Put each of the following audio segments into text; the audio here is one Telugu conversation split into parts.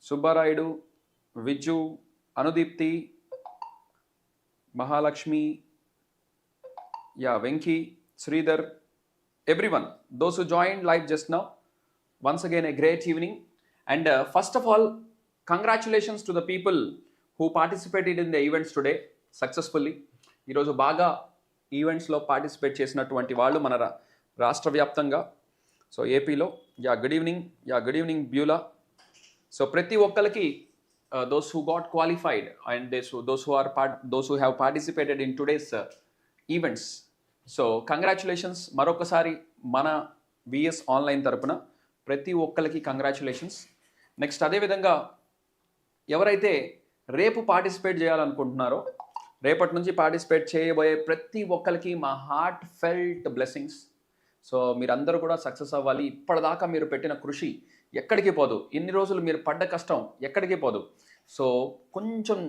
Subbarayudu, Viju, Anudeepthi, Mahalakshmi, Venky, Sridhar, everyone, those who joined live just now. Once again, a great evening. And first of all, congratulations to the people who participated in the events today successfully. ఈరోజు బాగా ఈవెంట్స్లో పార్టిసిపేట్ చేసినటువంటి వాళ్ళు మన రాష్ట్ర వ్యాప్తంగా, సో ఏపీలో. Good evening Beulah. సో ప్రతి ఒక్కరికి those who got qualified and those who have participated in today's events. So congratulations మరొకసారి మన విఎస్ ఆన్లైన్ తరపున ప్రతి ఒక్కరికి కంగ్రాచులేషన్స్. నెక్స్ట్ అదేవిధంగా ఎవరైతే రేపు పార్టిసిపేట్ చేయాలనుకుంటున్నారో, రేపటి నుంచి పార్టిసిపేట్ చేయబోయే ప్రతి ఒక్కరికి మా హార్ట్ ఫెల్ట్ బ్లెస్సింగ్స్. సో మీరందరూ కూడా సక్సెస్ అవ్వాలి. ఇప్పటిదాకా మీరు పెట్టిన కృషి ఎక్కడికి పోదు, ఇన్ని రోజులు మీరు పడ్డ కష్టం ఎక్కడికి పోదు. సో కొంచెం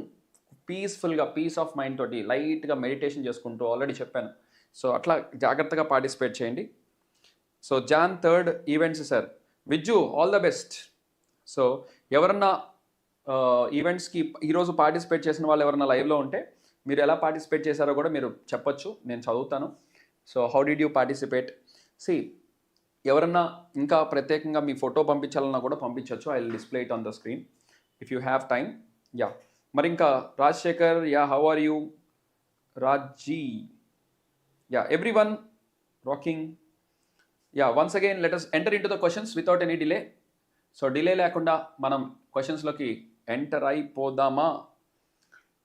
పీస్ఫుల్గా, పీస్ ఆఫ్ మైండ్ తోటి లైట్గా మెడిటేషన్ చేసుకుంటూ, ఆల్రెడీ చెప్పాను, సో అట్లా జాగ్రత్తగా పార్టిసిపేట్ చేయండి. So Jan 3rd events sir. Vijju, all the best. So ఎవరన్నా ఈవెంట్స్కి ఈరోజు పార్టిసిపేట్ చేసిన వాళ్ళు ఎవరన్నా లైవ్లో ఉంటే మీరు ఎలా పార్టిసిపేట్ చేశారో కూడా మీరు చెప్పొచ్చు, నేను చదువుతాను. So how did you participate? ఎవరన్నా ఇంకా ప్రత్యేకంగా మీ ఫోటో పంపించాలన్నా కూడా పంపించవచ్చు. I will display it on the screen if you have time. మరి ఇంకా Rajasekhar, how are you? Raji, everyone rocking. Once again, let us enter into the questions without any delay. So delay లేకుండా మనం క్వశ్చన్స్లోకి ఎంటర్ అయిపోదామా?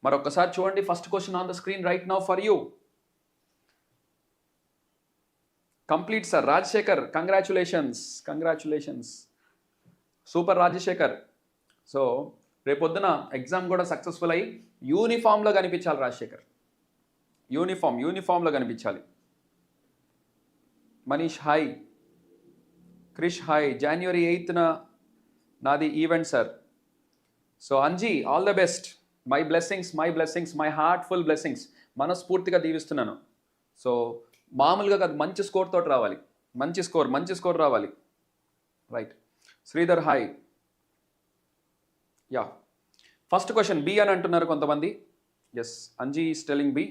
మరొకసారి చూడండి, first question on the screen right now for you. Complete sir. Rajasekhar, congratulations. Super Rajasekhar. So రేపొద్దున ఎగ్జామ్ కూడా సక్సెస్ఫుల్ అయ్యి యూనిఫామ్లో కనిపించాలి రాజశేఖర్. యూనిఫామ్లో కనిపించాలి. Manish hi, Krish hi. January 8th నాది event sir. So Anji, all the best. My blessings, my heartful blessings. మనస్ఫూర్తిగా దీవిస్తున్నాను. సో మామూలుగా కాదు, మంచి స్కోర్ తోటి రావాలి. మంచి స్కోర్ రావాలి. Right. Sridhar hi. First question B అని అంటున్నారు కొంతమంది. Yes, Anji is telling B.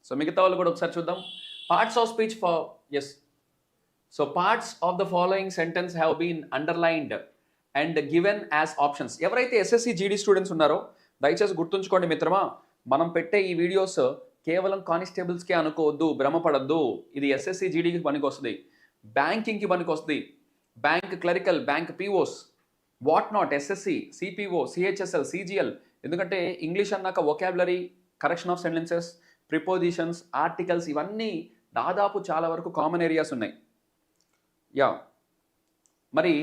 So మిగతా వాళ్ళు కూడా ఒకసారి చూద్దాం. Parts of speech for S. So parts of the following sentence have been underlined and given as options. ఎవరైతే ఎస్ఎస్సి జీడీ స్టూడెంట్స్ ఉన్నారో దయచేసి గుర్తుంచుకోండి మిత్రమా, మనం పెట్టే ఈ వీడియోస్ కేవలం కానిస్టేబుల్స్కే అనుకోవద్దు, భ్రమపడద్దు. ఇది ఎస్ఎస్సి జీడీకి పనికి వస్తుంది, బ్యాంకింగ్కి పనికి వస్తుంది, bank clerical, bank POs, what not, SSC, CPO, CHSL, CGL. ఎందుకంటే ఇంగ్లీష్ అన్నాక vocabulary, correction of sentences, prepositions, articles, ఇవన్నీ దాదాపు చాలా వరకు కామన్ ఏరియాస్ ఉన్నాయి. మరి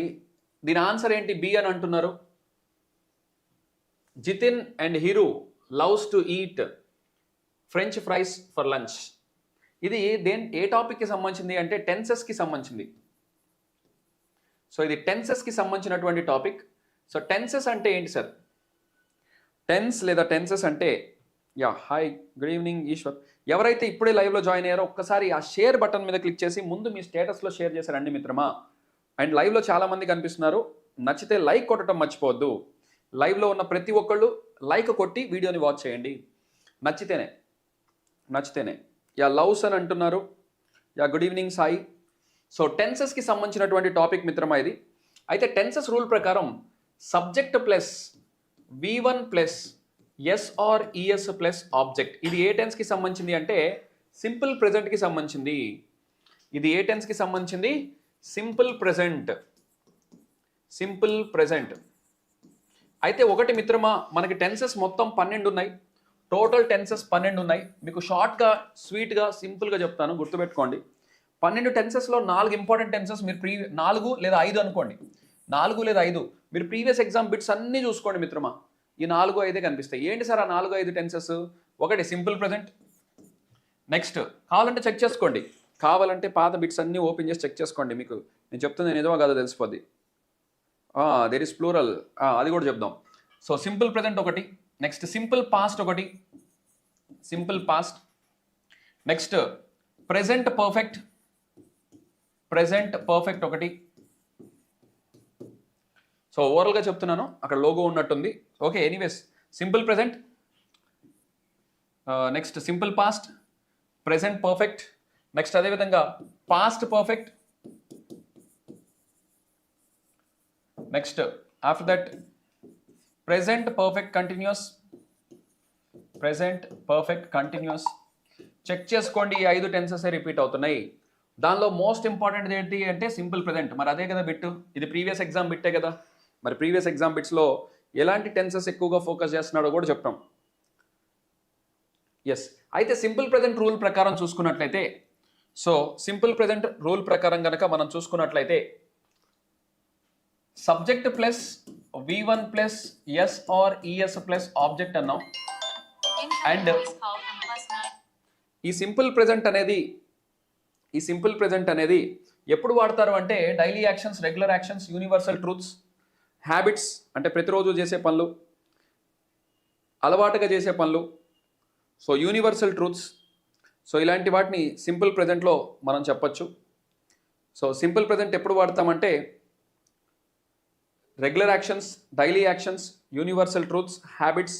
దీని ఆన్సర్ ఏంటి? బి అని అంటున్నారు. Jithin and Hiru loves to eat French fries for lunch. ఇది ఏ టాపిక్కి సంబంధించింది అంటే టెన్సెస్కి సంబంధించింది. సో ఇది టెన్సెస్కి సంబంధించినటువంటి టాపిక్. సో టెన్సెస్ అంటే ఏంటి సార్? టెన్సెస్ అంటే హాయ్, గుడ్ ఈవినింగ్ ఈశ్వర్. ఎవరైతే ఇప్పుడే లైవ్లో జాయిన్ అయ్యారో ఒక్కసారి ఆ షేర్ బటన్ మీద క్లిక్ చేసి ముందు మీ స్టేటస్లో షేర్ చేశారండి మిత్రమా. అండ్ లైవ్లో చాలామంది కనిపిస్తున్నారు. నచ్చితే లైక్ కొట్టడం మర్చిపోవద్దు. లైవ్లో ఉన్న ప్రతి ఒక్కళ్ళు లైక్ కొట్టి వీడియోని వాచ్ చేయండి, నచ్చితేనే. లవ్స్ అని అంటున్నారు. Good evening Sai. సో టెన్సెస్కి సంబంధించినటువంటి టాపిక్ మిత్రమా ఇది. అయితే టెన్సెస్ రూల్ ప్రకారం subject plus V1 plus S or ES plus object. ఇది ఏ టెన్స్కి సంబంధించింది అంటే సింపుల్ ప్రెజెంట్కి సంబంధించింది. ఇది ఏ టెన్స్కి సంబంధించింది? Simple present. అయితే ఒకటి మిత్రమా, మనకి టెన్సెస్ మొత్తం 12 ఉన్నాయి. టోటల్ టెన్సెస్ 12 ఉన్నాయి. మీకు షార్ట్గా, స్వీట్గా, సింపుల్గా చెప్తాను, గుర్తుపెట్టుకోండి. 12 టెన్సెస్లో 4 ఇంపార్టెంట్ టెన్సెస్ మీరు 4 లేదా 5 అనుకోండి. 4 లేదా 5 మీరు ప్రీవియస్ ఎగ్జామ్ బిట్స్ అన్నీ చూసుకోండి మిత్రమా. ఈ 4, 5 కనిపిస్తాయి. ఏంటి సార్ ఆ 4, 5 టెన్సెస్? ఒకటి సింపుల్ ప్రెజెంట్. నెక్స్ట్ కావాలంటే చెక్ చేసుకోండి, కావాలంటే పాత బిట్స్ అన్నీ ఓపెన్ చేసి చెక్ చేసుకోండి. మీకు నేను చెప్తుంది నిజమో కాదో తెలిసిపోద్ది. దేర్ ఇస్ ప్లూరల్, అది కూడా చెప్దాం. సో సింపుల్ ప్రెజెంట్ ఒకటి, నెక్స్ట్ సింపుల్ పాస్ట్ ఒకటి, నెక్స్ట్ ప్రెజెంట్ పర్ఫెక్ట్ ఒకటి. సో ఓవరాల్గా చెప్తున్నాను, అక్కడ లోగో ఉన్నట్టుంది. Okay, anyways simple present, next simple past, present perfect, next అదేవిధంగా past perfect, next after that present perfect continuous, present perfect continuous. Check చేసుకోండి, ఈ 5 టెన్సెస్ రిపీట్ అవుతున్నాయి. దానిలో మోస్ట్ ఇంపార్టెంట్ ఏంటి అంటే సింపుల్ ప్రెజెంట్. మరి అదే కదా బిట్, ఇది ప్రీవియస్ ఎగ్జామ్ బిట్టే కదా. మరి ప్రీవియస్ ఎగ్జామ్ బిట్స్లో ఎలాంటి టెన్సెస్ ఎక్కువగా ఫోకస్ చేస్తున్నాడో కూడా చెప్తాం. ఎస్, అయితే సింపుల్ ప్రెజెంట్ రూల్ ప్రకారం చూసుకున్నట్లయితే, సో సింపుల్ ప్రెజెంట్ రూల్ ప్రకారం కనుక మనం చూసుకున్నట్లయితే subject plus V1 plus S or ES plus object అన్నాం. అండ్ ఈ సింపుల్ ప్రెజెంట్ అనేది ఎప్పుడు వాడతారు అంటే daily actions, regular actions, universal truths, habits అంటే ప్రతిరోజు చేసే పనులు, అలవాటుగా చేసే పనులు, సో యూనివర్సల్ ట్రూత్స్, సో ఇలాంటి వాటిని సింపుల్ ప్రెజెంట్లో మనం చెప్పొచ్చు. సో సింపుల్ ప్రెజెంట్ ఎప్పుడు వాడతామంటే regular actions, daily actions, universal truths, habits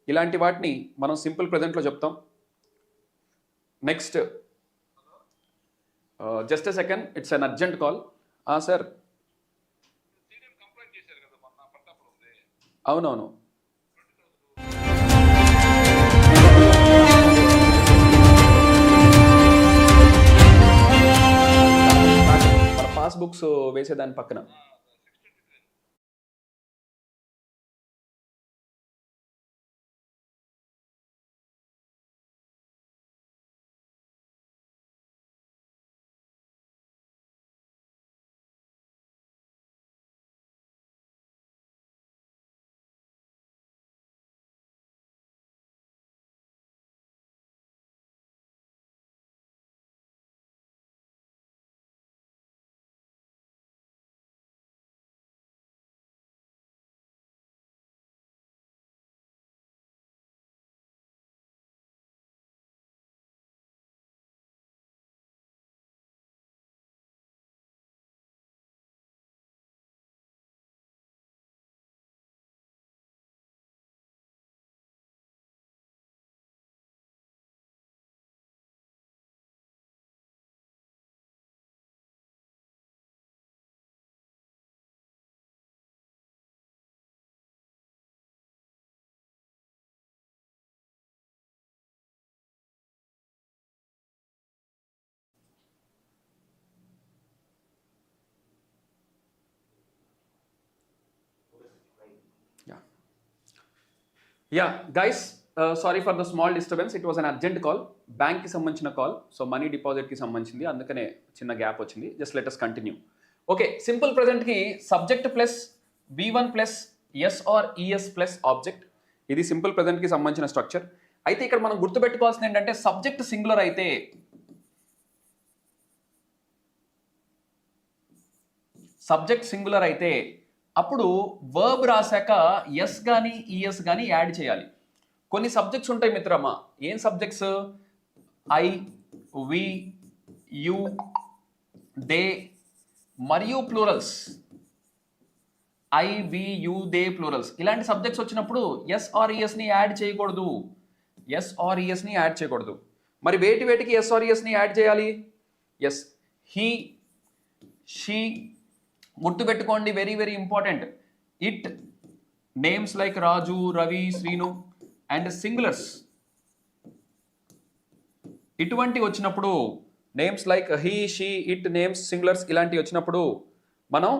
ఇలాంటి వాటిని మనం సింపుల్ ప్రెజెంట్లో చెప్తాం. Next just a second, it's an urgent call. Sir, అవునవును, మన పాస్బుక్స్ వేసేదాని పక్కన. Yeah guys, sorry for the small disturbance, it was an urgent call, బ్యాంక్కి సంబంధించిన కాల్, సో మనీ డిపాజిట్కి సంబంధించింది, అందుకనే చిన్న గ్యాప్ వచ్చింది. Just let us continue. Okay, simple ప్రెజెంట్కి subject plus V1 plus S or ES plus object, ఇది సింపుల్ ప్రెజెంట్కి సంబంధించిన స్ట్రక్చర్. అయితే ఇక్కడ మనం గుర్తుపెట్టుకోవాల్సింది ఏంటంటే సబ్జెక్ట్ సింగులర్ అయితే అప్పుడు వర్బ్ రాశాక ఎస్ కానీ ఈఎస్ కానీ యాడ్ చేయాలి. కొన్ని సబ్జెక్ట్స్ ఉంటాయి మిత్రమా, ఏం subjects? I, we, you, they మరియు plurals. I, we, you, they plurals ఇలాంటి సబ్జెక్ట్స్ వచ్చినప్పుడు ఎస్ ఆర్ ఈఎస్ని యాడ్ చేయకూడదు. మరి వేటికి ఎస్ ఆర్ ఈఎస్ని యాడ్ చేయాలి? ఎస్, హీ, షీ, గుర్తుపెట్టుకోండి, very very important. It, names like Raju, Ravi, Srinu and singulars ఇటువంటి వచ్చినప్పుడు, names like he, she, it, names, singulars ఇలాంటివి వచ్చినప్పుడు మనం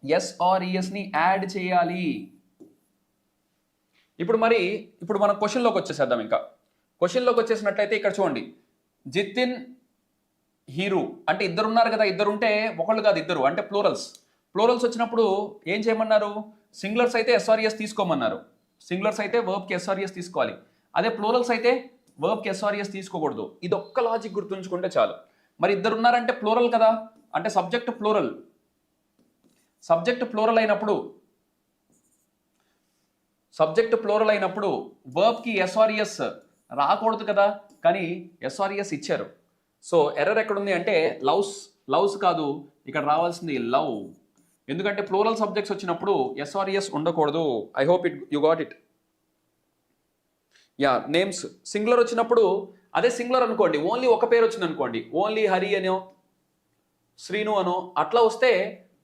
ఎస్ ఆర్ ఈఎస్ని యాడ్ చేయాలి. ఇప్పుడు మనం క్వశ్చన్లోకి వచ్చేసేద్దాం. ఇంకా క్వశ్చన్లోకి వచ్చేసినట్లయితే ఇక్కడ చూడండి, జితిన్, హీరో అంటే ఇద్దరు ఉన్నారు కదా, ఇద్దరు ఉంటే ఒకళ్ళు కాదు ఇద్దరు అంటే ప్లూరల్స్ వచ్చినప్పుడు ఏం చేయమన్నారు? సింగులర్స్ అయితే ఎస్ఆర్ఎస్ తీసుకోమన్నారు. సింగులర్స్ అయితే వర్బ్కి ఎస్ఆర్ఎస్ తీసుకోవాలి. అదే ప్లూరల్స్ అయితే వర్బ్కి ఎస్ఆర్ఎస్ తీసుకోకూడదు. ఇది ఒక్క లాజిక్ గుర్తుంచుకుంటే చాలు. మరి ఇద్దరు ఉన్నారంటే ప్లూరల్ కదా, అంటే సబ్జెక్ట్ ప్లూరల్ అయినప్పుడు వర్బ్కి ఎస్ఆర్ఎస్ రాకూడదు కదా, కానీ ఎస్ఆర్ఎస్ ఇచ్చారు. సో ఎర్రర్ ఎక్కడుంది అంటే లవ్స్ కాదు, ఇక్కడ రావాల్సింది ఎందుకంటే ప్లూరల్ సబ్జెక్ట్స్ వచ్చినప్పుడు ఎస్ఆర్ఈఎస్ ఉండకూడదు. I hope you got it. Yeah, names singular వచ్చినప్పుడు అదే సింగులర్ అనుకోండి, ఓన్లీ ఒక పేరు వచ్చింది అనుకోండి, ఓన్లీ హరి అనో శ్రీను అనో అట్లా వస్తే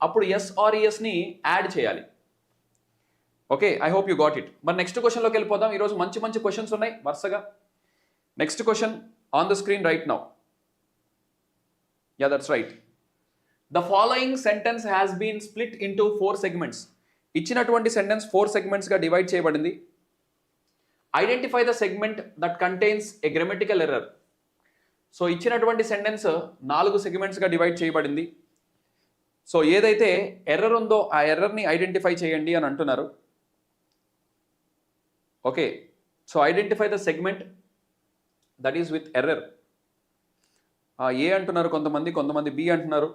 అప్పుడు ఎస్ఆర్ఈఎస్ని యాడ్ చేయాలి. Okay, I hope you got it. మరి నెక్స్ట్ క్వశ్చన్లోకి వెళ్ళిపోదాం. ఈరోజు మంచి మంచి క్వశ్చన్స్ ఉన్నాయి వరుసగా. Next question on the screen right now. Yeah, that's right. The following sentence has been split into 4 segments. ఇచ్చినటువంటి సెంటెన్స్ 4 segmentsగా డివైడ్ చేయబడింది. Identify the segment that contains a grammatical error. So ఇచ్చినటువంటి సెంటెన్స్ 4 segmentsగా డివైడ్ చేయబడింది. సో ఏదైతే ఎర్రర్ ఉందో ఆ ఎర్రర్ని ఐడెంటిఫై చేయండి అని అంటున్నారు. Okay, so identify the segment that is with error. A అంటున్నారు కొంతమంది బి అంటున్నారు.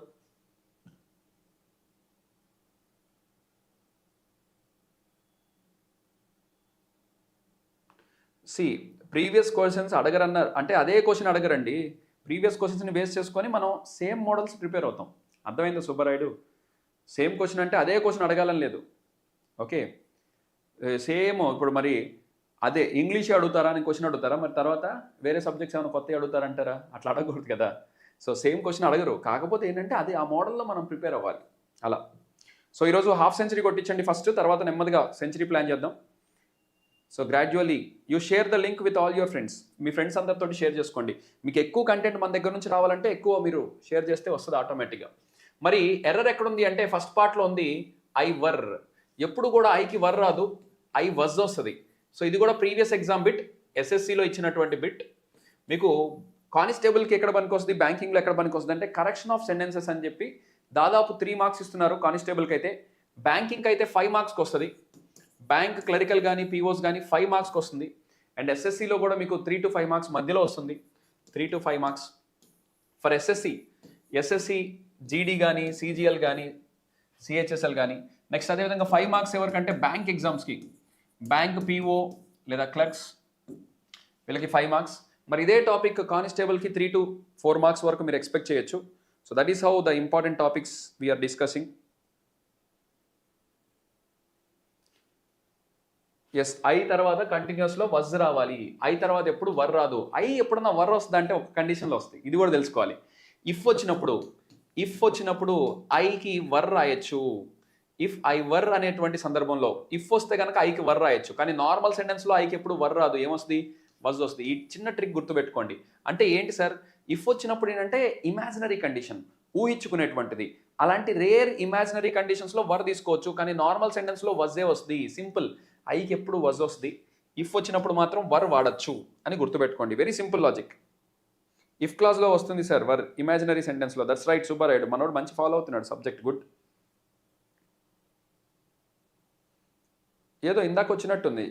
ప్రీవియస్ క్వశ్చన్స్ అడగరన్నారు అంటే అదే క్వశ్చన్ అడగరండి. ప్రీవియస్ క్వశ్చన్స్ని బేస్ చేసుకొని మనం సేమ్ మోడల్స్ ప్రిపేర్ అవుతాం. అర్థమైందా సుబ్బరాయుడు? సేమ్ క్వశ్చన్ అంటే అదే క్వశ్చన్ అడగాలని లేదు. ఓకే, సేమ్ ఇప్పుడు మరి అదే ఇంగ్లీష్ అడుగుతారా అని క్వశ్చన్ అడుగుతారా, మరి తర్వాత వేరే సబ్జెక్ట్స్ ఏమైనా కొత్తగా అడుగుతారంటారా? అట్లా అడగకూడదు కదా. సో సేమ్ క్వశ్చన్ అడగరు, కాకపోతే ఏంటంటే అది ఆ మోడల్లో మనం ప్రిపేర్ అవ్వాలి అలా. సో ఈరోజు హాఫ్ సెంచరీ కొట్టించండి ఫస్ట్, తర్వాత నెమ్మదిగా సెంచరీ ప్లాన్ చేద్దాం. So gradually you share the link with all your friends. Me friends అందరితో షేర్ చేసుకోండి. మీకు ఎక్కువ కంటెంట్ మన దగ్గర నుంచి రావాలంటే ఎక్కువ మీరు షేర్ చేస్తే వస్తుంది ఆటోమేటిక్గా. మరి ఎర్రర్ ఎక్కడుంది అంటే ఫస్ట్ పార్ట్లో ఉంది ఐ వర్. ఎప్పుడు కూడా ఐకి వర్ రాదు, ఐ వజ్ వస్తుంది. సో ఇది కూడా ప్రీవియస్ ఎగ్జామ్ బిట్, ఎస్ఎస్సిలో ఇచ్చినటువంటి బిట్. మీకు కానిస్టేబుల్కి ఎక్కడ పనికి వస్తుంది, బ్యాంకింగ్లో ఎక్కడ పనికి వస్తుంది అంటే కరెక్షన్ ఆఫ్ సెంటెన్సెస్ అని చెప్పి దాదాపు 3 marks ఇస్తున్నారు కానిస్టేబుల్కి అయితే. బ్యాంకింగ్కి అయితే 5 marksకి వస్తుంది. బ్యాంక్ క్లరికల్ కానీ పీఓస్ కానీ 5 marksకి వస్తుంది. అండ్ ఎస్ఎస్సిలో కూడా మీకు 3 to 5 marks మధ్యలో వస్తుంది. 3 to 5 marks for SSC GD కానీ సిజిఎల్ కానీ సిహెచ్ఎస్ఎల్ కానీ. నెక్స్ట్ అదేవిధంగా 5 marks ఎవరికంటే బ్యాంక్ ఎగ్జామ్స్కి, బ్యాంక్ పీఓ లేదా క్లర్క్స్ వీళ్ళకి 5 marks. మరి ఇదే టాపిక్ కానిస్టేబుల్కి 3 to 4 marks వరకు మీరు ఎక్స్పెక్ట్ చేయొచ్చు. So that is how the important topics we are discussing. Yes, I తర్వాత కంటిన్యూస్లో వజ్ రావాలి. ఐ తర్వాత ఎప్పుడు వర్ రాదు. ఐ ఎప్పుడన్నా వర్ వస్తుంది అంటే ఒక కండిషన్లో వస్తుంది, ఇది కూడా తెలుసుకోవాలి. ఇఫ్ వచ్చినప్పుడు ఐకి వర్ రాయొచ్చు. ఇఫ్ ఐ వర్ అనేటువంటి సందర్భంలో ఇఫ్ వస్తే కనుక ఐకి వర్ రాయొచ్చు. కానీ నార్మల్ సెంటెన్స్లో ఐకి ఎప్పుడు వర్ రాదు, ఏమొస్తుంది? వజ్ వస్తుంది. ఈ చిన్న ట్రిక్ గుర్తుపెట్టుకోండి. అంటే ఏంటి సార్, ఇఫ్ వచ్చినప్పుడు ఏంటంటే ఇమాజినరీ కండిషన్, ఊహించుకునేటువంటిది. అలాంటి రేర్ ఇమాజినరీ కండిషన్స్లో వర్ తీసుకోవచ్చు, కానీ నార్మల్ సెంటెన్స్లో వజ్జే వస్తుంది. సింపుల్, ఐకి ఎప్పుడు వజ్ వస్తుంది, ఇఫ్ వచ్చినప్పుడు మాత్రం వర్ వాడచ్చు అని గుర్తుపెట్టుకోండి. Very simple logic. ఇఫ్ క్లాస్లో వస్తుంది సార్ వర్, ఇమాజినరీ సెంటెన్స్లో. దట్స్ రైట్ సుబ్బారాయుడు, మనోడు మంచి ఫాలో అవుతున్నాడు సబ్జెక్ట్, గుడ్. ఏదో ఇందాక వచ్చినట్టుంది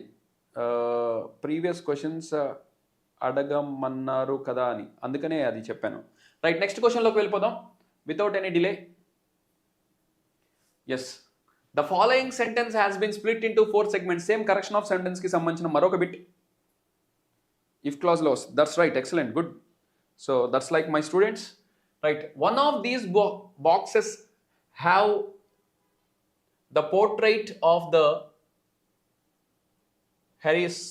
ప్రీవియస్ క్వశ్చన్స్ అడగమన్నారు కదా అని, అందుకనే అది చెప్పాను. రైట్, నెక్స్ట్ క్వశ్చన్లోకి వెళ్ళిపోదాం without any delay. Yes, the following sentence has been split into 4 segments. Same correction of సెంటెన్స్కి సంబంధించిన మరొక బిట్ ఇఫ్ క్లాజ్లో వస్తుంది. That's right, excellent, good. So that's like my students. Right, one of these boxes have the portrait of the heroes.